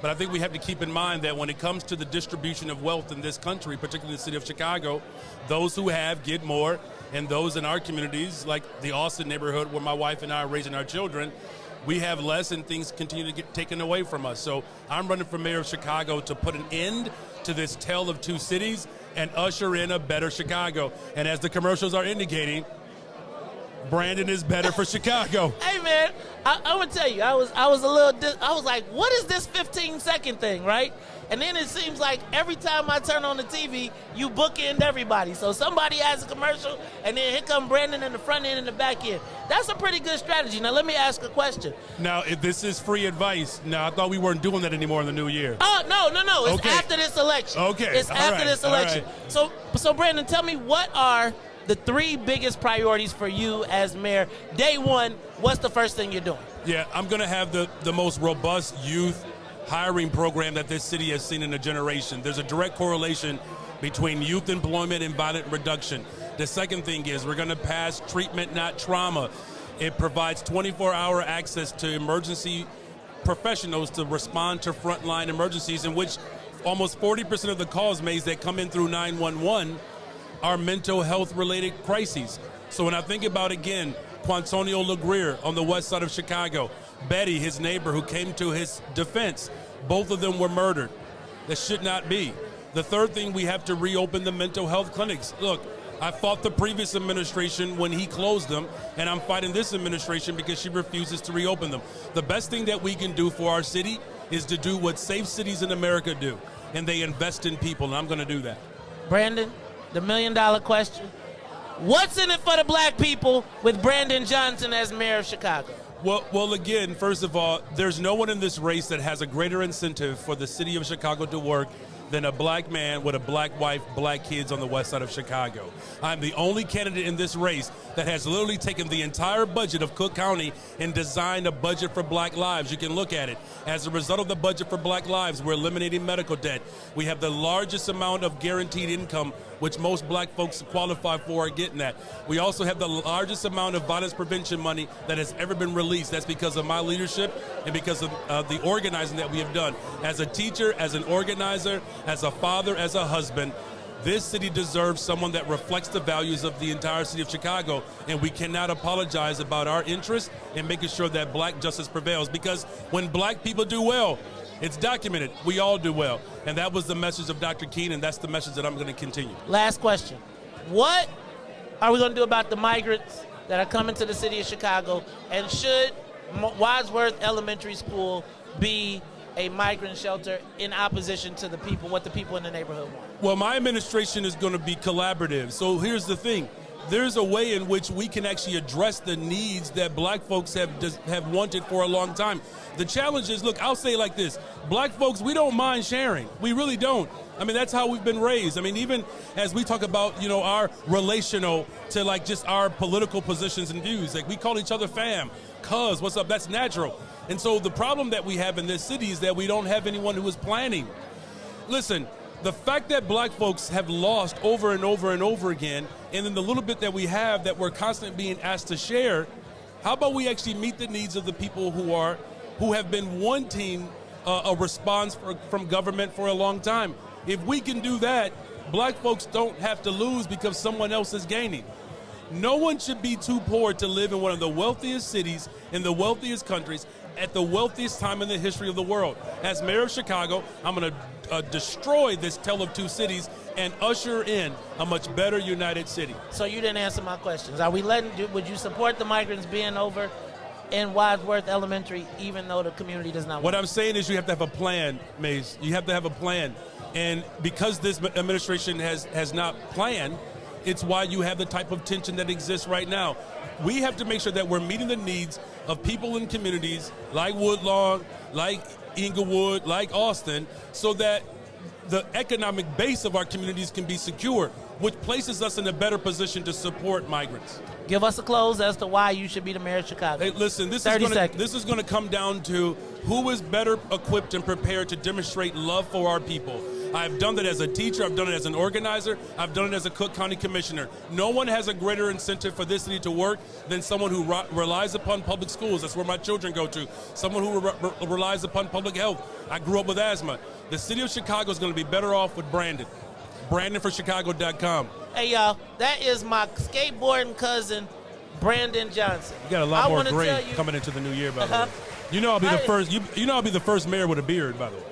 But I think we have to keep in mind that when it comes to the distribution of wealth in this country, particularly the city of Chicago, those who have get more, and those in our communities, like the Austin neighborhood where my wife and I are raising our children, we have less and things continue to get taken away from us. So I'm running for mayor of Chicago to put an end to this tale of two cities and usher in a better Chicago. And as the commercials are indicating, Brandon is better for Chicago. Hey, man, I'm gonna tell you, I was a little, I was like, what is this 15-second thing, right? And then it seems like every time I turn on the TV, you bookend everybody. So somebody has a commercial, and then here come Brandon in the front end and the back end. That's a pretty good strategy. Now, let me ask a question. Now, if this is free advice, now I thought we weren't doing that anymore in the new year. Oh, no. It's okay. After this election. Okay. It's after this election. Right. So Brandon, tell me, what are the three biggest priorities for you as mayor? Day one, what's the first thing you're doing? Yeah, I'm going to have the most robust youth hiring program that this city has seen in a generation. There's a direct correlation between youth employment and violent reduction. The second thing is we're going to pass treatment, not trauma. It provides 24-hour access to emergency professionals to respond to frontline emergencies, in which almost 40% of the calls made that come in through 911 are mental health related crises. So when I think about, again, Quantonio LaGreer on the west side of Chicago, Betty, his neighbor, who came to his defense, both of them were murdered. That should not be. The third thing, we have to reopen the mental health clinics. Look, I fought the previous administration when he closed them, and I'm fighting this administration because she refuses to reopen them. The best thing that we can do for our city is to do what safe cities in America do, and they invest in people, and I'm going to do that. Brandon, the $1 million question. What's in it for the black people with Brandon Johnson as mayor of Chicago? Well, again, first of all, there's no one in this race that has a greater incentive for the city of Chicago to work than a black man with a black wife, black kids on the west side of Chicago. I'm the only candidate in this race that has literally taken the entire budget of Cook County and designed a budget for black lives. You can look at it. As a result of the budget for black lives, we're eliminating medical debt. We have the largest amount of guaranteed income, which most black folks qualify for, are getting that. We also have the largest amount of violence prevention money that has ever been released. That's because of my leadership and because of the organizing that we have done. As a teacher, as an organizer, as a father, as a husband, this city deserves someone that reflects the values of the entire city of Chicago, and we cannot apologize about our interests in making sure that black justice prevails, because when black people do well, it's documented. We all do well. And that was the message of Dr. King, and that's the message that I'm going to continue. Last question. What are we going to do about the migrants that are coming to the city of Chicago? And should Wadsworth Elementary School be a migrant shelter in opposition to the people, what the people in the neighborhood want? Well, my administration is going to be collaborative. So here's the thing. There's a way in which we can actually address the needs that black folks have wanted for a long time. The challenge is, look, I'll say it like this. Black folks, we don't mind sharing. We really don't. I mean, that's how we've been raised. I mean, even as we talk about, our relational to like just our political positions and views, like we call each other fam, cuz, what's up? That's natural. And so the problem that we have in this city is that we don't have anyone who is planning. Listen, the fact that black folks have lost over and over and over again, and then the little bit that we have that we're constantly being asked to share, how about we actually meet the needs of the people who have been wanting a response from government for a long time? If we can do that, Black folks don't have to lose because someone else is gaining. No one should be too poor to live in one of the wealthiest cities in the wealthiest countries at the wealthiest time in the history of the world. As mayor of Chicago, I'm going to destroy this tale of two cities and usher in a much better united city. So you didn't answer my questions. Would you support the migrants being over in Wadsworth Elementary, even though the community does not want What I'm saying is you have to have a plan, Mace. You have to have a plan. And because this administration has not planned, it's why you have the type of tension that exists right now. We have to make sure that we're meeting the needs of people in communities like Woodlawn, like Inglewood, like Austin, so that the economic base of our communities can be secure, which places us in a better position to support migrants. Give us a close as to why you should be the mayor of Chicago. Hey, listen, this is going to come down to who is better equipped and prepared to demonstrate love for our people. I've done that as a teacher. I've done it as an organizer. I've done it as a Cook County commissioner. No one has a greater incentive for this city to work than someone who relies upon public schools. That's where my children go to. Someone who relies upon public health. I grew up with asthma. The city of Chicago is going to be better off with Brandon. BrandonForChicago.com. Hey, y'all, that is my skateboarding cousin, Brandon Johnson. You got a lot more gray coming into the new year, by the way. You know I'll be the first. You know I'll be the first mayor with a beard, by the way.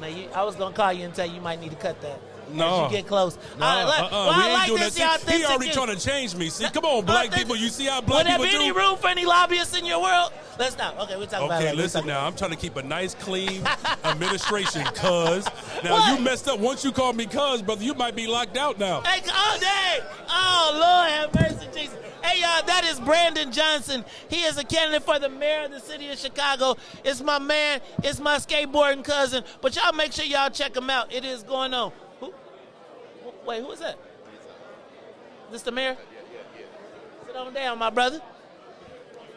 Now, I was gonna call you and tell you might need to cut that. No, as you get close. No, we ain't doing that. He already trying to change me. See, come on, black people. You see how black people do? Would there be any room for any lobbyists in your world? Let's stop. Okay, we'll talk about it. Okay, listen now. I'm trying to keep a nice, clean administration, cuz. Now, you messed up. Once you called me cuz, brother, you might be locked out now. Hey, oh, dang. Oh, Lord have mercy, Jesus. Hey, y'all, that is Brandon Johnson. He is a candidate for the mayor of the city of Chicago. It's my man. It's my skateboarding cousin. But y'all make sure y'all check him out. It is going on. Wait, who is that? This the mayor? Sit on down, my brother.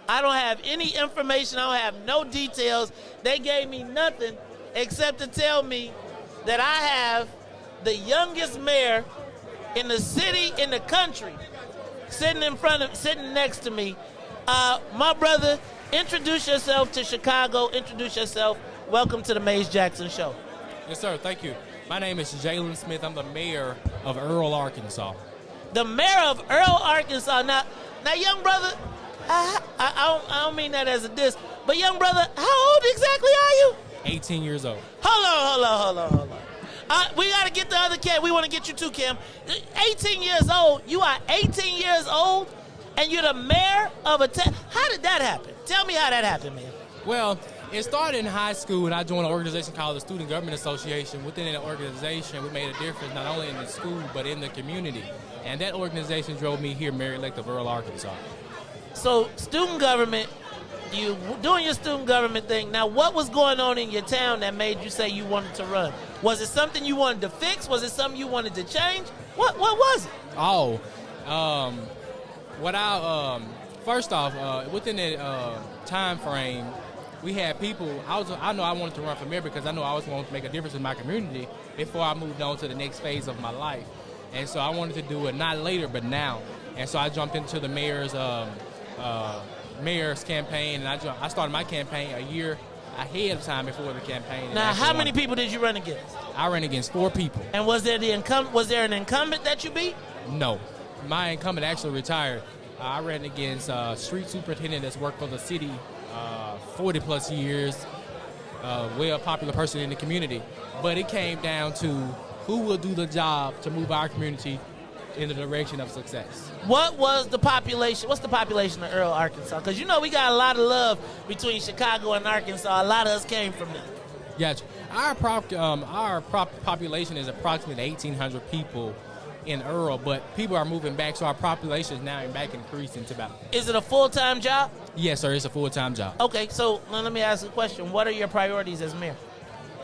I don't have any information. I don't have no details. They gave me nothing except to tell me that I have the youngest mayor in the city, in the country, sitting next to me. My brother, introduce yourself to Chicago. Introduce yourself. Welcome to the Mace Jackson Show. Yes, sir. Thank you. My name is Jalen Smith. I'm the mayor of Earl, Arkansas. The mayor of Earl, Arkansas. Now, young brother, I don't mean that as a diss, but young brother, how old exactly are you? 18 years old. Hold on. We got to get the other Cam. We want to get you too, Cam. 18 years old. You are 18 years old, and you're the mayor of a town. How did that happen? Tell me how that happened, man. Well, it started in high school, and I joined an organization called the Student Government Association. Within that organization, we made a difference not only in the school, but in the community. And that organization drove me here, mayor-elect of Earl, Arkansas. So, student government, you doing your student government thing. Now, what was going on in your town that made you say you wanted to run? Was it something you wanted to fix? Was it something you wanted to change? What was it? First off, within that time frame, we had people. I know I wanted to run for mayor because I know I was going to make a difference in my community before I moved on to the next phase of my life, and so I wanted to do it not later but now. And so I jumped into the mayor's campaign, and I started my campaign a year ahead of time before the campaign. Now, how many people did you run against? I ran against 4 people. And was there an incumbent that you beat? No, my incumbent actually retired. I ran against a street superintendent that's worked for the city 40 plus years, well popular person in the community. But it came down to who will do the job to move our community in the direction of success. What was the population? What's the population of Earl, Arkansas? Because you know we got a lot of love between Chicago and Arkansas. A lot of us came from there. Gotcha. Our population is approximately 1,800 people in Earl, but people are moving back, so our population is now back increasing to about. Is it a full-time job? Yes, sir. It's a full-time job. Okay, so let me ask you a question. What are your priorities as mayor?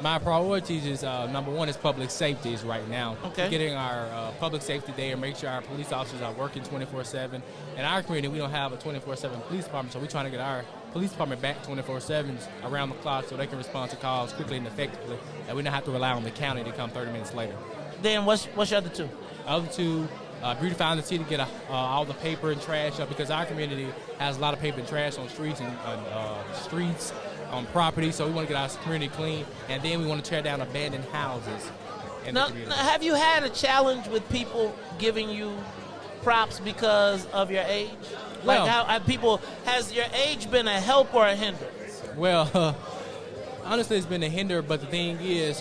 My priorities is, number one, is public safety right now. Okay. Getting our public safety there, make sure our police officers are working 24/7. In our community, we don't have a 24/7 police department, so we're trying to get our police department back 24/7 around the clock so they can respond to calls quickly and effectively, and we don't have to rely on the county to come 30 minutes later. Then what's your other two? Other two, beautifying the city, get all the paper and trash up, because our community has a lot of paper and trash on streets and on property, so we want to get our community clean, and then we want to tear down abandoned houses in the community. Now, have you had a challenge with people giving you props because of your age? Well, has your age been a help or a hindrance? Well, honestly, it's been a hinder, but the thing is,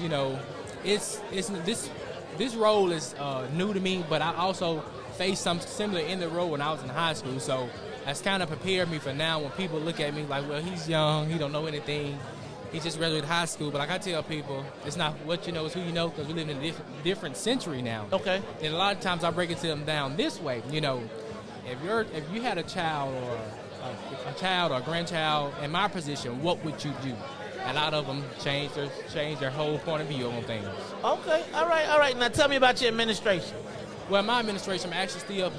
this role is new to me, but I also faced something similar in the role when I was in high school, so that's kind of prepared me for now when people look at me like, well, he's young, he don't know anything, he just graduated high school. But like I tell people, it's not what you know, it's who you know, because we live in a different century now. Okay. And a lot of times I break it to them down this way, if you had a child or a grandchild in my position, what would you do? A lot of them change their whole point of view on things. Okay, all right. Now tell me about your administration. Well, my administration, I'm actually still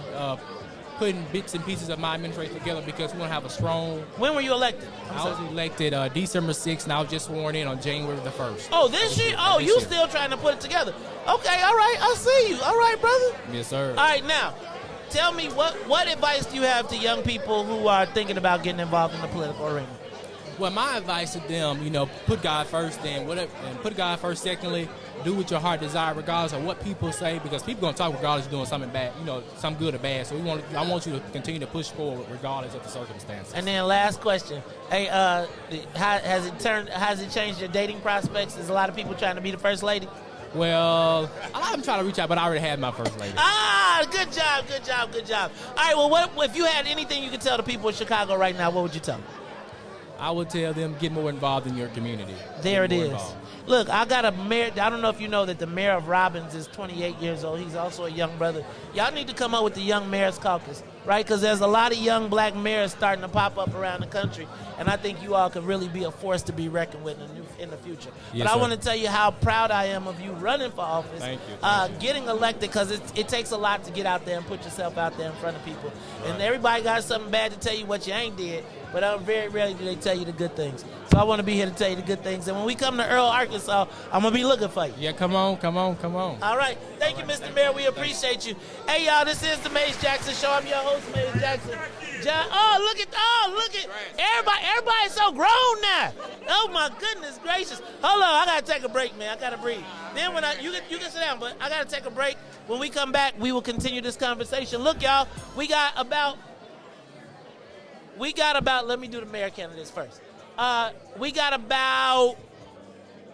putting bits and pieces of my administration together because we want to have a strong... When were you elected? I was elected December 6th, and I was just sworn in on January the 1st. Oh, this year? Oh, you still trying to put it together. Okay, all right, I see you. All right, brother. Yes, sir. All right, now, tell me, what advice do you have to young people who are thinking about getting involved in the political arena? Well, my advice to them, put God first, and put God first. Secondly, do what your heart desires, regardless of what people say, because people gonna talk regardless of doing something bad, some good or bad. So I want you to continue to push forward regardless of the circumstances. And then last question, hey, has it changed your dating prospects? Is a lot of people trying to be the first lady? Well, a lot of them trying to reach out, but I already had my first lady. Good job. All right, well, what if you had anything you could tell the people in Chicago right now, what would you tell them? I would tell them, get more involved in your community. There it is. Look, I got a mayor. I don't know if you know that the mayor of Robbins is 28 years old. He's also a young brother. Y'all need to come up with the Young Mayor's Caucus, right? Because there's a lot of young black mayors starting to pop up around the country, and I think you all could really be a force to be reckoned with in the future. Yes, but I sir. want to tell you how proud I am of you running for office. Thank you. Getting elected, because it takes a lot to get out there and put yourself out there in front of people. Right. And everybody got something bad to tell you what you ain't did, but very rarely do they tell you the good things. So I want to be here to tell you the good things. And when we come to Earl, Arkansas, I'm going to be looking for you. Yeah, come on. All right. Thank you, Mr. Mayor. We appreciate you. Hey, y'all, this is the Maze Jackson Show. I'm your host, Maze Jackson. Look at everybody's so grown now. Oh, my goodness gracious. Hold on. I got to take a break, man. I got to breathe. Then you can sit down, but I got to take a break. When we come back, we will continue this conversation. Look, y'all, we got about, let me do the mayor candidates first. We got about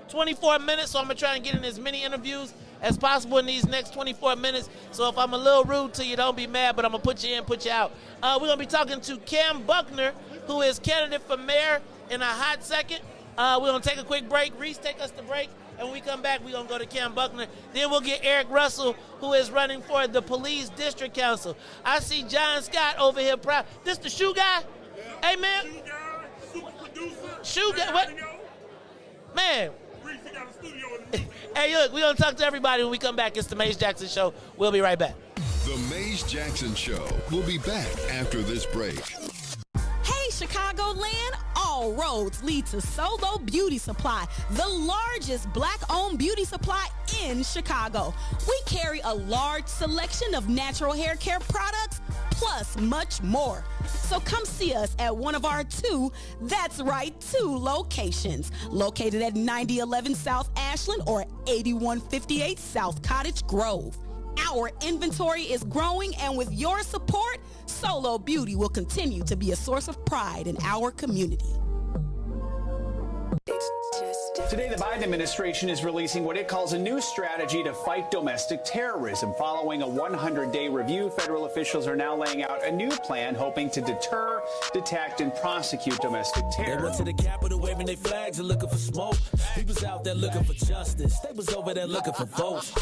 24 minutes, so I'm going to try and get in as many interviews as possible in these next 24 minutes. So if I'm a little rude to you, don't be mad, but I'm going to put you in, put you out. We're going to be talking to Cam Buckner, who is candidate for mayor, in a hot second. We're going to take a quick break. Riis, take us to break. And when we come back, we're going to go to Cam Buckner. Then we'll get Eric Russell, who is running for the Police District Council. I see John Scott over here proud. This the shoe guy? Hey, man. Shoe guy, super producer. Shoe guy. What? Man. Ruthie got a studio in Hey, look, we're going to talk to everybody when we come back. It's the Maze Jackson Show. We'll be right back. The Maze Jackson Show. We'll be back after this break. Hey, Chicagoland, all roads lead to Solo Beauty Supply, the largest black-owned beauty supply in Chicago. We carry a large selection of natural hair care products, plus much more. So come see us at one of our two locations, located at 9011 South Ashland or 8158 South Cottage Grove. Our inventory is growing, and with your support, Solo Beauty will continue to be a source of pride in our community. Today, the Biden administration is releasing what it calls a new strategy to fight domestic terrorism. Following a 100-day review, federal officials are now laying out a new plan hoping to deter, detect, and prosecute domestic terror. They went to the Capitol waving their flags and looking for smoke. He was out there looking for justice. They was over there looking for votes.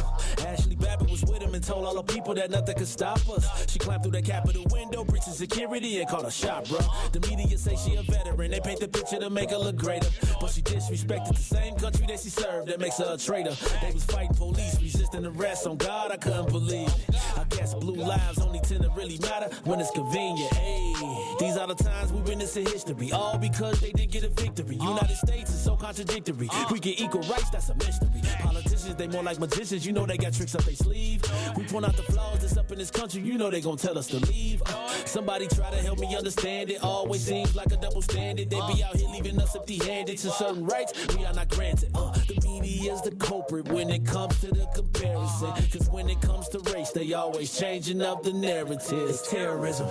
Ashley Babbitt was with him and told all the people that nothing could stop us. She climbed through that Capitol window, breaching security, and called her shot, bro. The media say she a veteran. They paint the picture to make her look greater, but she disrespected the same country that she served. That makes her a traitor. They was fighting police, resisting arrest. On God, I couldn't believe it. I guess blue lives only tend to really matter when it's convenient. Hey, these are the times we witness in history, all because they didn't get a victory. United States is so contradictory. We get equal rights, that's a mystery. Politicians, they more like magicians, you know they got tricks up their sleeve. We point out the flaws that's up in this country, you know they gon' tell us to leave. Somebody try to help me understand it, always seems like a double standard. They be out here leaving us empty-handed to certain rights we are not granted. The media's the culprit when it comes to the comparison, cause when it comes to race, they always changing up the narrative. It's terrorism.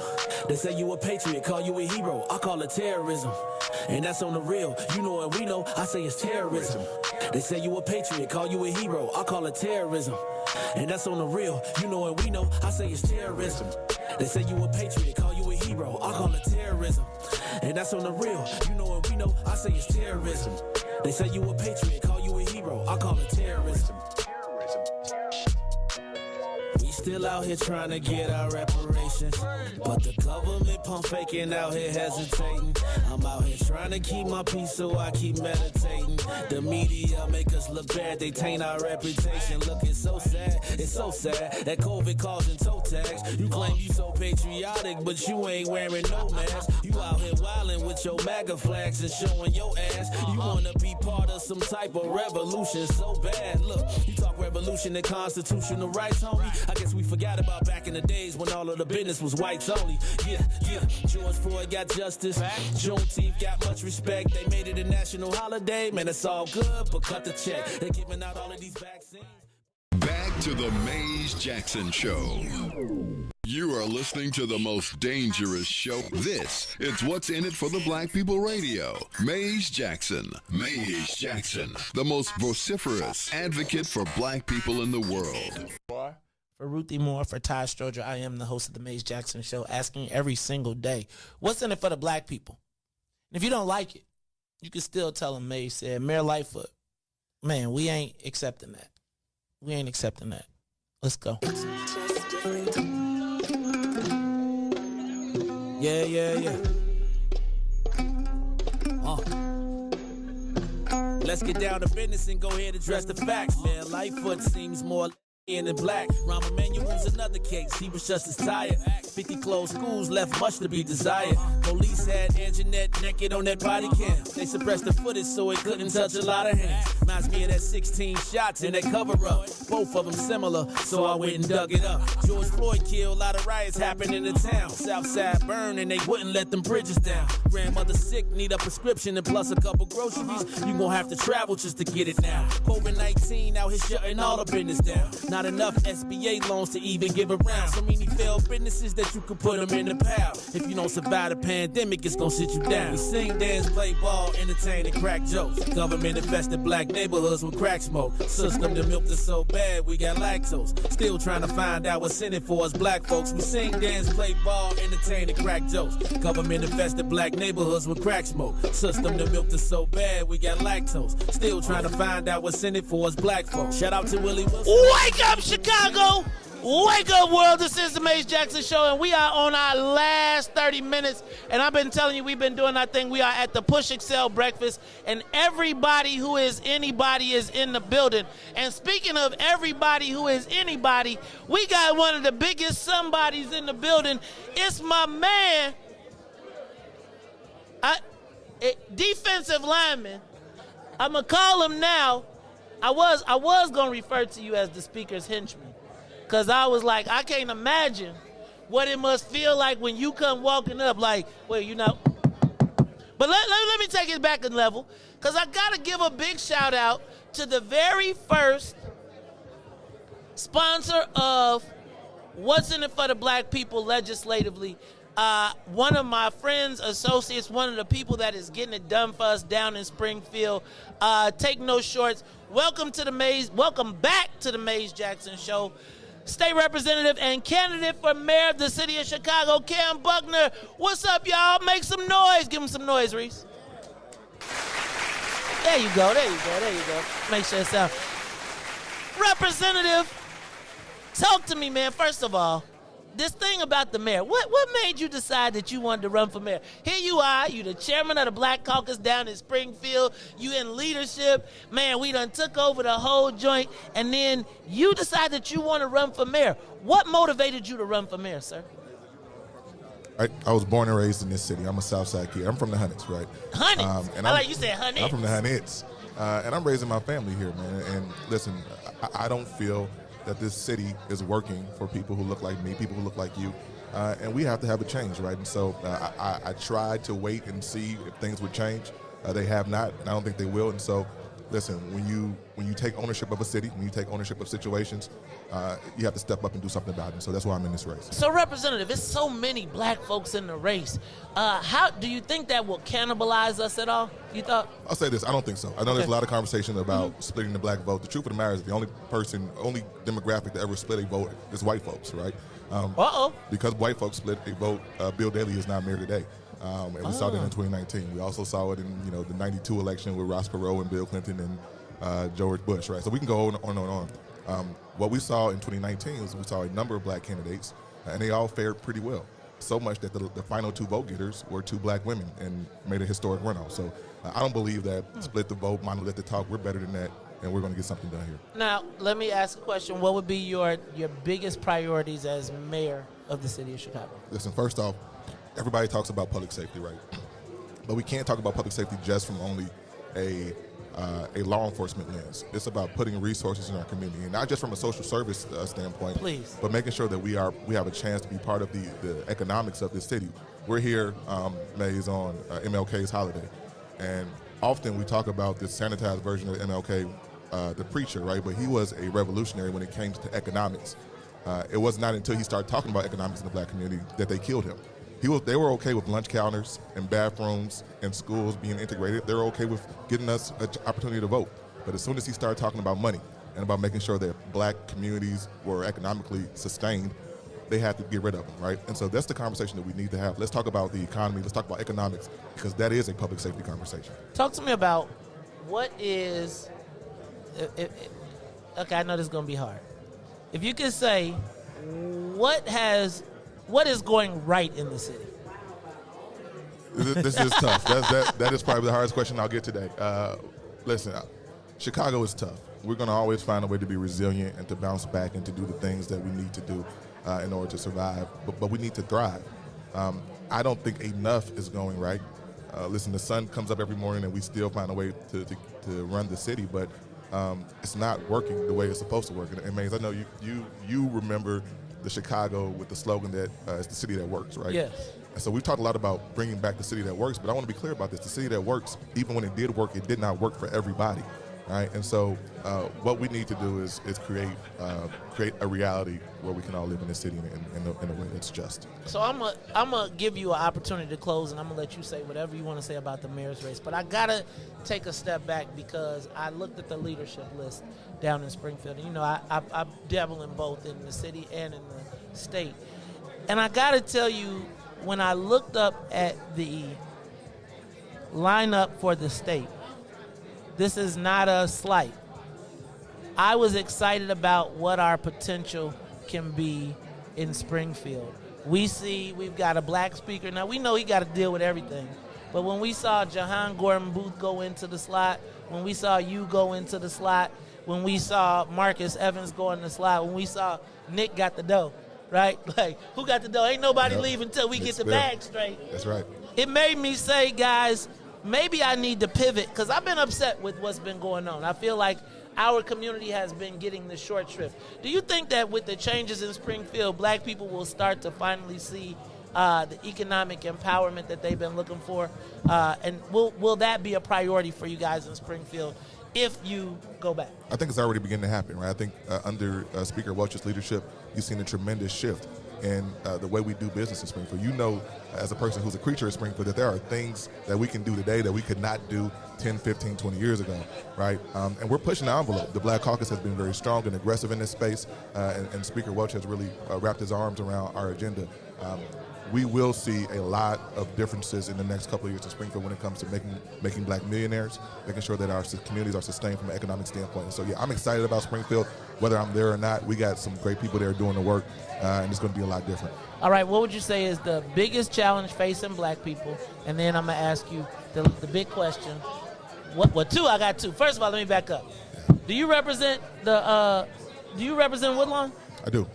They say you a patriot, call you a hero, I call it terrorism. And that's on the real, you know and we know, I say it's terrorism. They say you a patriot, call you a hero, I call it terrorism. And that's on the real, you know and we know, I say it's terrorism. They say you a patriot, call you a hero, I call it terrorism. And that's on the real, you know and we know, I say it's terrorism. They say you a patriot, call you a hero, I call it terrorism. We still out here trying to get our reparations, but the government pump faking out here hesitating. I'm out here trying to keep my peace, so I keep meditating. The media make us look bad, they taint our reputation. Look, it's so sad that COVID causing toe tags. You claim you so patriotic, but you ain't wearing no mask. You out here wildin' with your MAGA flags and showing your ass. You wanna be part of some type of revolution so bad. Look, you talk revolution and constitutional rights, homie. I guess we forgot about back in the days when all of the business was whites only. Yeah. George Floyd got justice. Juneteenth got much respect. They made it a national holiday. Man, it's all good, but cut the check. They're giving out all of these vaccines. Back to the Mays Jackson Show. You are listening to the most dangerous show. This is What's in It for the Black People Radio. Mays Jackson. Mays Jackson, the most vociferous advocate for black people in the world. For Ruthie Moore, for Ty Stroger, I am the host of the Mays Jackson Show, asking every single day, what's in it for the black people? And if you don't like it, you can still tell them Mays said. Mayor Lightfoot, man, we ain't accepting that. We ain't accepting that. Let's go. Yeah. Let's get down to business and go ahead and address the facts. Mayor Lightfoot seems more in the black. Rahm Emanuel's another case. He was just as tired. 50 closed schools left much to be desired. Police had Anjanette naked on that body cam. They suppressed the footage so it couldn't touch a lot of hands. Reminds me of that 16 shots in that cover-up. Both of them similar, so I went and dug it up. George Floyd killed, a lot of riots happened in the town. Southside burned and they wouldn't let them bridges down. Grandmother sick, need a prescription and plus a couple groceries. You gon' have to travel just to get it now. COVID-19 out here shutting all the business down. Not enough SBA loans to even give around. So many failed businesses that you could put them in the pile. If you don't survive the pandemic, it's gonna sit you down. We sing, dance, play ball, entertain, and crack jokes. Government infested black neighborhoods with crack smoke. System that milked us so bad, we got lactose. Still trying to find out what's in it for us black folks. We sing, dance, play ball, entertain, and crack jokes. Government infested black neighborhoods with crack smoke. System that milked us so bad, we got lactose. Still trying to find out what's in it for us black folks. Shout out to Willie Wilson. Wake up, Chicago! Wake up, world. This is the Mays Jackson Show, and we are on our last 30 minutes. And I've been telling you, we've been doing our thing. We are at the Push Excel Breakfast, and everybody who is anybody is in the building. And speaking of everybody who is anybody, we got one of the biggest somebodies in the building. It's my man, defensive lineman. I'm going to call him now. I was going to refer to you as the speaker's henchman, because I was like, I can't imagine what it must feel like when you come walking up like, well, you know. But let me take it back a level, because I got to give a big shout out to the very first sponsor of What's in It for the Black People legislatively. One of my friends, associates, one of the people that is getting it done for us down in Springfield. Take no shorts. Welcome back to the Mays Jackson Show. State Representative and candidate for mayor of the city of Chicago, Cam Buckner. What's up, y'all? Make some noise. Give him some noise, Riis. There you go. Make sure it sounds. Representative, talk to me, man. First of all, this thing about the mayor. What made you decide that you wanted to run for mayor? Here you are, you the chairman of the Black Caucus down in Springfield. You in leadership. Man, we done took over the whole joint, and then you decide that you want to run for mayor. What motivated you to run for mayor, sir? I was born and raised in this city. I'm a Southside kid. I'm from the Hunnits, right? Hunnits? I like you said Hunnits. I'm from the Hunnits. And I'm raising my family here, man. And listen, I don't feel that this city is working for people who look like me, people who look like you. And we have to have a change, right? And so I tried to wait and see if things would change. They have not, and I don't think they will. And so, listen, when you take ownership of a city, when you take ownership of situations, you have to step up and do something about it. So that's why I'm in this race. So, Representative, it's so many black folks in the race. How do you think that will cannibalize us at all? You thought? I'll say this. I don't think so. I know there's a lot of conversation about splitting the black vote. The truth of the matter is the only demographic that ever split a vote is white folks, right? Because white folks split a vote, Bill Daley is not mayor today. And we saw that in 2019. We also saw it in the 92 election with Ross Perot and Bill Clinton and George Bush, right? So we can go on and on. What we saw in 2019 was we saw a number of black candidates, and they all fared pretty well. So much that the final two vote getters were two black women and made a historic runoff. So I don't believe that split the vote, monolithic talk, we're better than that, and we're going to get something done here. Now, let me ask a question. What would be your biggest priorities as mayor of the city of Chicago? Listen, first off, everybody talks about public safety, right? But we can't talk about public safety just from only a law enforcement lens. It's about putting resources in our community, and not just from a social service standpoint, but making sure that we have a chance to be part of the economics of this city. We're here, Mays, on MLK's holiday, and often we talk about this sanitized version of MLK, the preacher, right? But he was a revolutionary when it came to economics. It was not until he started talking about economics in the black community that they killed him. They were okay with lunch counters and bathrooms and schools being integrated. They were okay with getting us an opportunity to vote. But as soon as he started talking about money and about making sure that black communities were economically sustained, they had to get rid of them, right? And so that's the conversation that we need to have. Let's talk about the economy. Let's talk about economics, because that is a public safety conversation. Talk to me about what is okay, I know this is going to be hard. If you could say, what is going right in the city? This is tough. That is probably the hardest question I'll get today. Listen, Chicago is tough. We're going to always find a way to be resilient and to bounce back and to do the things that we need to do in order to survive. But we need to thrive. I don't think enough is going right. Listen, the sun comes up every morning and we still find a way to run the city, but it's not working the way it's supposed to work. And Mays, I know you remember the Chicago with the slogan that it's the city that works, right? Yes. And so we've talked a lot about bringing back the city that works, but I want to be clear about this. The city that works, even when it did work, it did not work for everybody, right? And so what we need to do is create a reality where we can all live in this city in a way that's just. So I'm gonna give you an opportunity to close, and I'm gonna let you say whatever you want to say about the mayor's race. But I gotta take a step back because I looked at the leadership list down in Springfield. And, I dabble in both in the city and in the state. And I gotta tell you, when I looked up at the lineup for the state, this is not a slight. I was excited about what our potential can be in Springfield. We've got a black speaker. Now, we know he got to deal with everything. But when we saw Jahan Gordon Booth go into the slot, when we saw you go into the slot, when we saw Marcus Evans go in the slot, when we saw Nick got the dough, right? Like, who got the dough? Ain't nobody leaving until we get the bag straight. That's right. It made me say, guys, maybe I need to pivot, because I've been upset with what's been going on. I feel like our community has been getting the short shrift. Do you think that with the changes in Springfield, black people will start to finally see the economic empowerment that they've been looking for? And will that be a priority for you guys in Springfield if you go back? I think it's already beginning to happen, right? I think under Speaker Welch's leadership, you've seen a tremendous shift in the way we do business in Springfield. You know, as a person who's a creature of Springfield, that there are things that we can do today that we could not do 10, 15, 20 years ago, right? And we're pushing the envelope. The Black Caucus has been very strong and aggressive in this space, and Speaker Welch has really wrapped his arms around our agenda. We will see a lot of differences in the next couple of years in Springfield when it comes to making black millionaires, making sure that our communities are sustained from an economic standpoint. And so, yeah, I'm excited about Springfield. Whether I'm there or not, we got some great people there doing the work, and it's going to be a lot lot different. All right, what would you say is the biggest challenge facing black people? And then I'm going to ask you the big question. Two? I got two. First of all, let me back up. Do you represent Woodlawn? I do.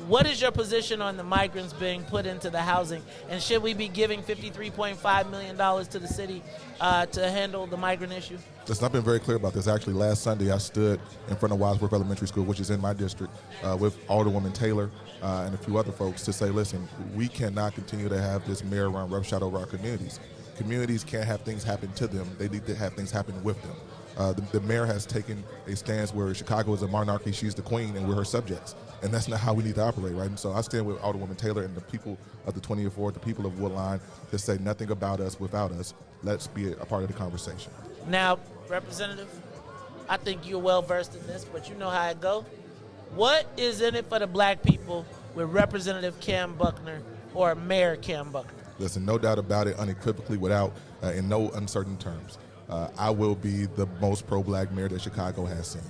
What is your position on the migrants being put into the housing? And should we be giving $53.5 million to the city to handle the migrant issue? Listen, I've been very clear about this. Actually, last Sunday I stood in front of Wadsworth Elementary School, which is in my district, with Alderwoman Taylor and a few other folks to say, listen, we cannot continue to have this mayor-run roughshod over our communities. Communities can't have things happen to them. They need to have things happen with them. The mayor has taken a stance where Chicago is a monarchy, she's the queen, and we're her subjects. And that's not how we need to operate, right? And so I stand with Alderwoman Taylor and the people of the 20th Ward, the people of Woodlawn, to say nothing about us without us. Let's be a part of the conversation. Now, Representative, I think you're well-versed in this, but you know how it go. What is in it for the black people with Representative Cam Buckner or Mayor Cam Buckner? Listen, no doubt about it, unequivocally, without, in no uncertain terms. I will be the most pro-black mayor that Chicago has seen.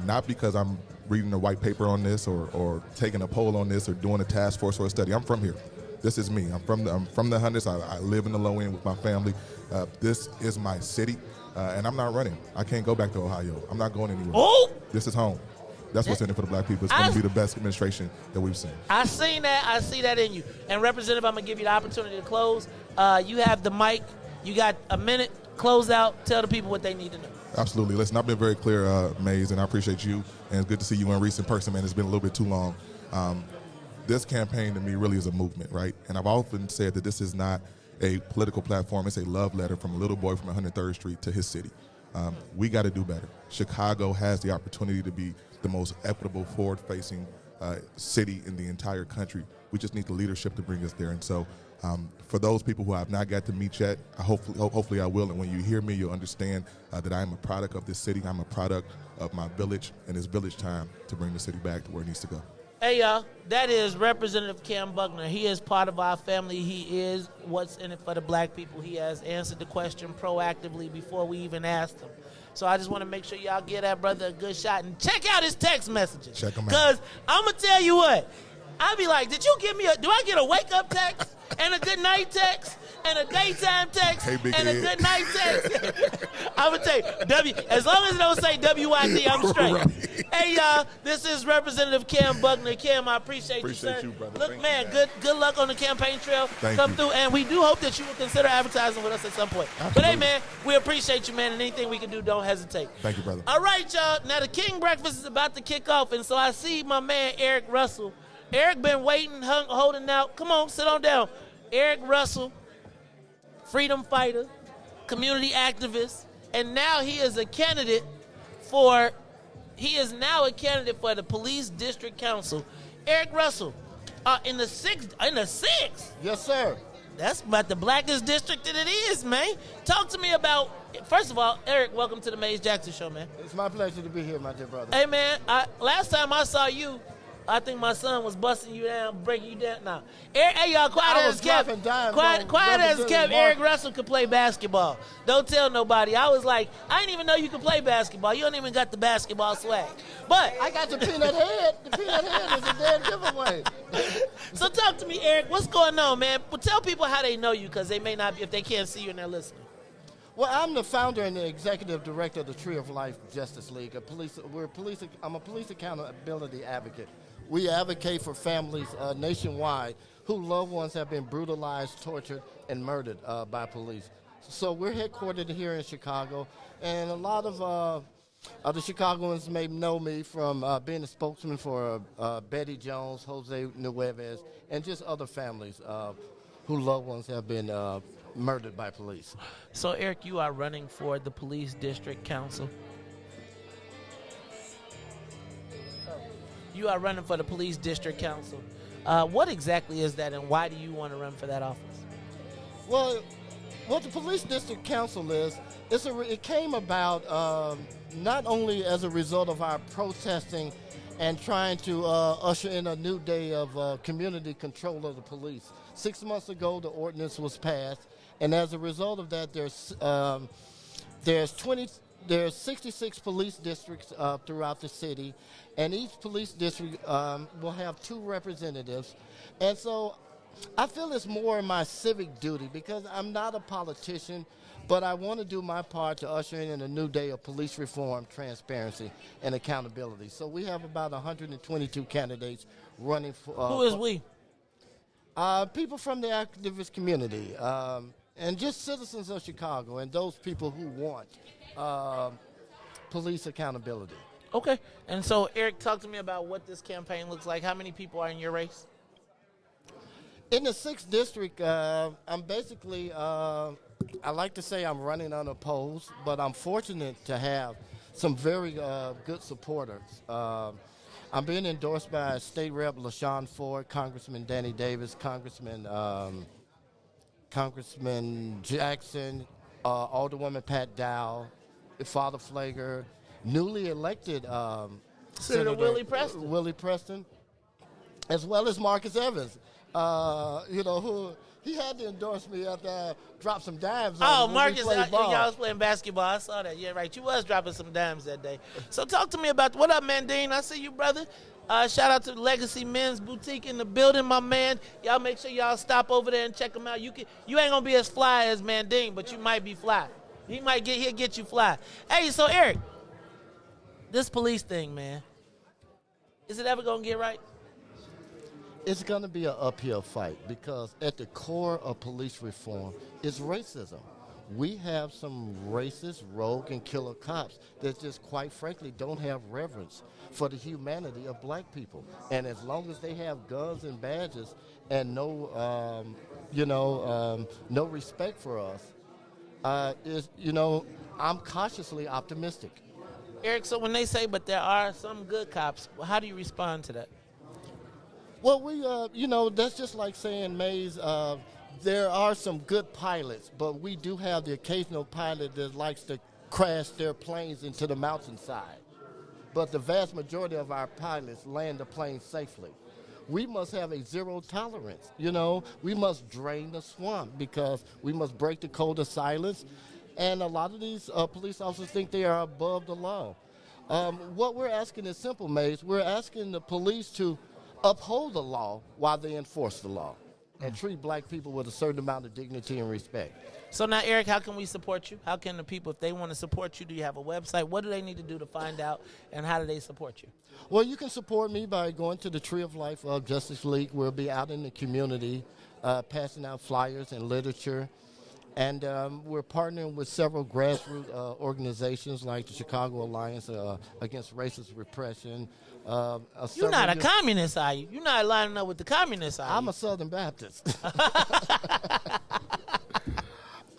Not because I'm reading a white paper on this or taking a poll on this or doing a task force or a study. I'm from here. This is me. I'm from the hundreds. I live in the low end with my family. This is my city, and I'm not running. I can't go back to Ohio. I'm not going anywhere. Oh! This is home. That's what's in it for the black people. It's going to be the best administration that we've seen. I seen that. I see that in you. And Representative, I'm going to give you the opportunity to close. You have the mic. You got a minute. Close out. Tell the people what they need to know. Absolutely. Listen, I've been very clear, Mays, and I appreciate you. And it's good to see you in Riis in person, man. It's been a little bit too long. This campaign to me really is a movement, right? And I've often said that this is not a political platform. It's a love letter from a little boy from 103rd Street to his city. We got to do better. Chicago has the opportunity to be the most equitable, forward-facing city in the entire country. We just need the leadership to bring us there. And so for those people who I have not got to meet yet, hopefully I will. And when you hear me, you'll understand that I am a product of this city. I'm a product of my village, and it's village time to bring the city back to where it needs to go. Hey, y'all, that is Representative Cam Buckner. He is part of our family. He is what's in it for the black people. He has answered the question proactively before we even asked him. So I just want to make sure y'all give that brother a good shot and check out his text messages. Check him out. Because I'm going to tell you what. I'll be like, do I get a wake-up text and a good night text and a daytime text and a good night text? I'm going to tell you, as long as it don't say WID, I'm straight. Right. Hey, y'all, this is Representative Cam Buckner. Cam, I appreciate you, sir. You, brother. Look, Thank man, you, good luck on the campaign trail. Come through, and we do hope that you will consider advertising with us at some point. Absolutely. But, hey, man, we appreciate you, man, and anything we can do, don't hesitate. Thank you, brother. All right, y'all. Now, the King Breakfast is about to kick off, and so I see my man Eric Russell. Eric been waiting, holding out. Come on, sit on down. Eric Russell, freedom fighter, community activist, and now he is a candidate for the Police District Council. Eric Russell, in the sixth. Yes, sir. That's about the blackest district that it is, man. Talk to me about, first of all, Eric, welcome to the Mays Jackson Show, man. It's my pleasure to be here, my dear brother. Hey, man, last time I saw you, I think my son was busting you down, breaking you down. Nah. Hey, y'all, quiet as kept. Eric Russell could play basketball. Don't tell nobody. I was like, I didn't even know you could play basketball. You don't even got the basketball swag. But I got the peanut head. The peanut head is a dead giveaway. So talk to me, Eric. What's going on, man? Well, tell people how they know you, because they may not be, if they can't see you and they're listening. Well, I'm the founder and the executive director of the Tree of Life Justice League. I'm a police accountability advocate. We advocate for families nationwide whose loved ones have been brutalized, tortured, and murdered by police. So we're headquartered here in Chicago, and a lot of the Chicagoans may know me from being a spokesman for Betty Jones, Jose Nueves, and just other families whose loved ones have been murdered by police. So, Eric, you are running for the Police District Council. You are running for the Police District Council. What exactly is that, and why do you want to run for that office? Well, what the Police District Council is, it came about not only as a result of our protesting and trying to usher in a new day of community control of the police. 6 months ago, the ordinance was passed, and as a result of that, there's there are 66 police districts throughout the city, and each police district will have 2 representatives. And so I feel it's more my civic duty because I'm not a politician, but I want to do my part to usher in a new day of police reform, transparency, and accountability. So we have about 122 candidates running for. Who is we? People from the activist community, and just citizens of Chicago, and those people who want police accountability. Okay. And so, Eric, talk to me about what this campaign looks like. How many people are in your race? In the 6th district, I'm basically, I like to say I'm running unopposed, but I'm fortunate to have some very good supporters. I'm being endorsed by State Rep LaShawn Ford, Congressman Danny Davis, Congressman Jackson, Alderwoman Pat Dow, Father Flager, newly elected Senator Willie Preston, as well as Marcus Evans. Who he had to endorse me after I dropped some dimes. Marcus, y'all was playing basketball. I saw that. Yeah, right. You was dropping some dimes that day. So talk to me about what up, Mandine. I see you, brother. Shout out to Legacy Men's Boutique in the building, my man. Y'all make sure y'all stop over there and check him out. You ain't gonna be as fly as Mandine, but you might be fly. He'll get you fly. Hey, so Eric, this police thing, man, is it ever gonna get right? It's going to be an uphill fight because at the core of police reform is racism. We have some racist, rogue, and killer cops that just, quite frankly, don't have reverence for the humanity of black people. And as long as they have guns and badges and no respect for us, I'm cautiously optimistic. Eric, so when they say, but there are some good cops, how do you respond to that? Well, that's just like saying, Mays, there are some good pilots, but we do have the occasional pilot that likes to crash their planes into the mountainside. But the vast majority of our pilots land the plane safely. We must have a zero tolerance. We must drain the swamp because we must break the code of silence. And a lot of these police officers think they are above the law. What we're asking is simple, Mays. We're asking the police to uphold the law while they enforce the law and treat black people with a certain amount of dignity and respect. So now, Eric, how can we support you? How can the people, if they want to support you, do you have a website? What do they need to do to find out, and how do they support you? Well, you can support me by going to the Tree of Life Justice League. We'll be out in the community passing out flyers and literature. And we're partnering with several grassroots organizations like the Chicago Alliance Against Racist Repression. You're not a communist, are you? You're not lining up with the communists, are you? I'm a Southern Baptist.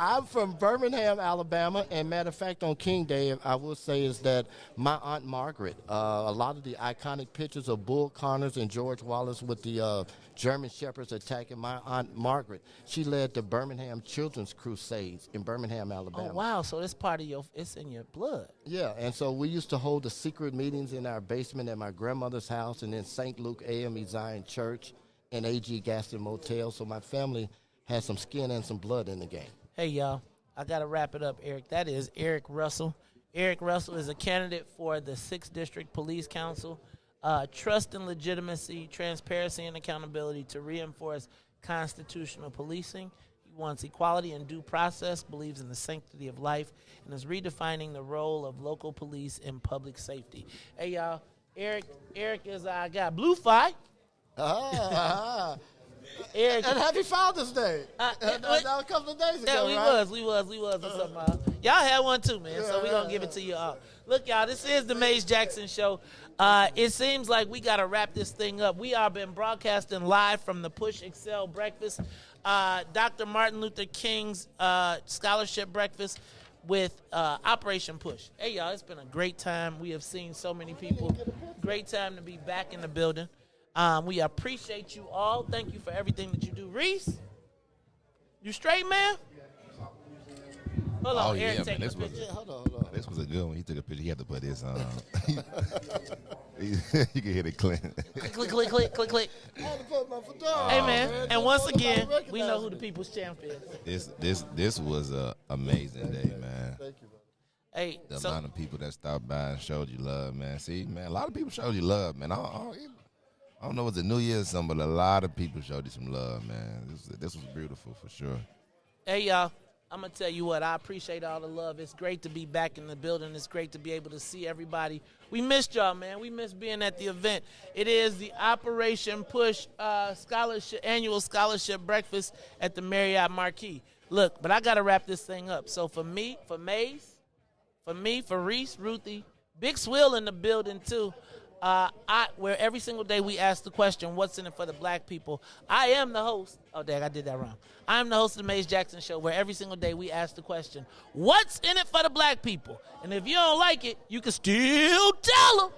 I'm from Birmingham, Alabama, and matter of fact, on King Day, I will say is that my Aunt Margaret, a lot of the iconic pictures of Bull Connors and George Wallace with the German Shepherds attacking my Aunt Margaret, she led the Birmingham Children's Crusades in Birmingham, Alabama. Oh, wow, so it's part of it's in your blood. Yeah, and so we used to hold the secret meetings in our basement at my grandmother's house and in St. Luke AME Zion Church and A.G. Gaston Motel, so my family has some skin and some blood in the game. Hey, y'all, I got to wrap it up, Eric. That is Eric Russell. Eric Russell is a candidate for the 6th District Police Council. Trust and legitimacy, transparency, and accountability to reinforce constitutional policing. He wants equality and due process, believes in the sanctity of life, and is redefining the role of local police in public safety. Hey, y'all, Eric is our guy. Blue Fi. Eric. And happy Father's Day. That was a couple of days ago, yeah, we was. Or something. Y'all had one too, man, so we're going to give it to you all. Look, y'all, this is the Mays Jackson Show. It seems like we got to wrap this thing up. We are been broadcasting live from the Push Excel Breakfast, Dr. Martin Luther King's scholarship breakfast with Operation Push. Hey, y'all, it's been a great time. We have seen so many people. Great time to be back in the building. We appreciate you all. Thank you for everything that you do. Riis, you straight, man? Hold on, Eric, take a picture. Hold on. This was a good one. He took a picture. He had to put his you can hear it click. Click. I had to put my fedora Hey, on, man. And once again, we know who the people's champ is. This was an amazing day, man. Thank you, Hey, the amount of people that stopped by and showed you love, man. See, man, a lot of people showed you love, man. I don't know if it's a New Year or something, but a lot of people showed you some love, man. This was beautiful for sure. Hey, y'all. I'm going to tell you what, I appreciate all the love. It's great to be back in the building. It's great to be able to see everybody. We missed y'all, man. We missed being at the event. It is the Operation Push annual scholarship breakfast at the Marriott Marquis. Look, but I got to wrap this thing up. So for me, for Maze, for Riis, Ruthie, Big Swill in the building too, where every single day we ask the question, what's in it for the black people? I am the host. Oh, dang, I did that wrong. I am the host of the Maze Jackson Show, where every single day we ask the question, what's in it for the black people? And if you don't like it, you can still tell them.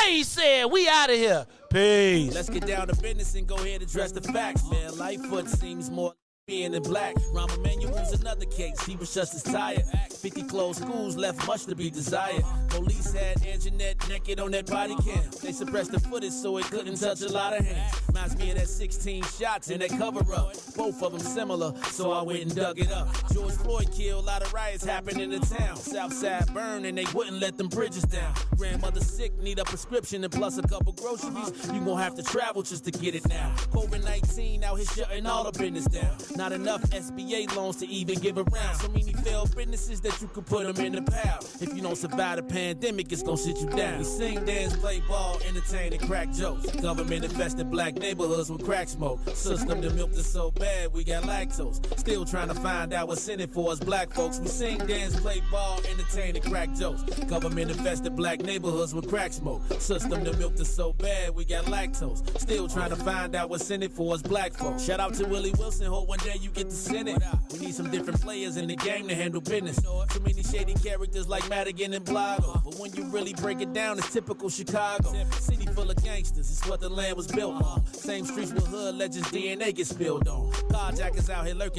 Maze said, we out of here. Peace. Let's get down to business and go ahead and address the facts, man. Lightfoot seems more being in black. Rahm Emanuel's another case. He was just as tired. 50 closed schools left much to be desired. Police had Anjanette naked on that body cam. They suppressed the footage so it couldn't touch a lot of hands. Reminds me of that 16 shots in that cover-up. Both of them similar, so I went and dug it up. George Floyd killed, a lot of riots happened in the town. Southside burned and they wouldn't let them bridges down. Grandmother sick, need a prescription and plus a couple groceries. You gon' have to travel just to get it now. COVID-19 out here shutting all the business down. Not enough SBA loans to even give around. So many failed businesses that you could put them in the pile. If you don't survive the pandemic, it's gonna sit you down. We sing, dance, play ball, entertain, and crack jokes. Government infested black neighborhoods with crack smoke. System that milked us so bad, we got lactose. Still trying to find out what's in it for us black folks. We sing, dance, play ball, entertain, and crack jokes. Government infested black neighborhoods with crack smoke. System that milked us so bad, we got lactose. Still trying to find out what's in it for us black folks. Shout out to Willie Wilson, hope one day you get to send it. We need some different players in the game to handle business. Too many shady characters like Madigan and Blago. But when you really break it down, it's typical Chicago. City full of gangsters, it's what the land was built on. Same streets with hood legends DNA get spilled on. Carjackers out here lurking.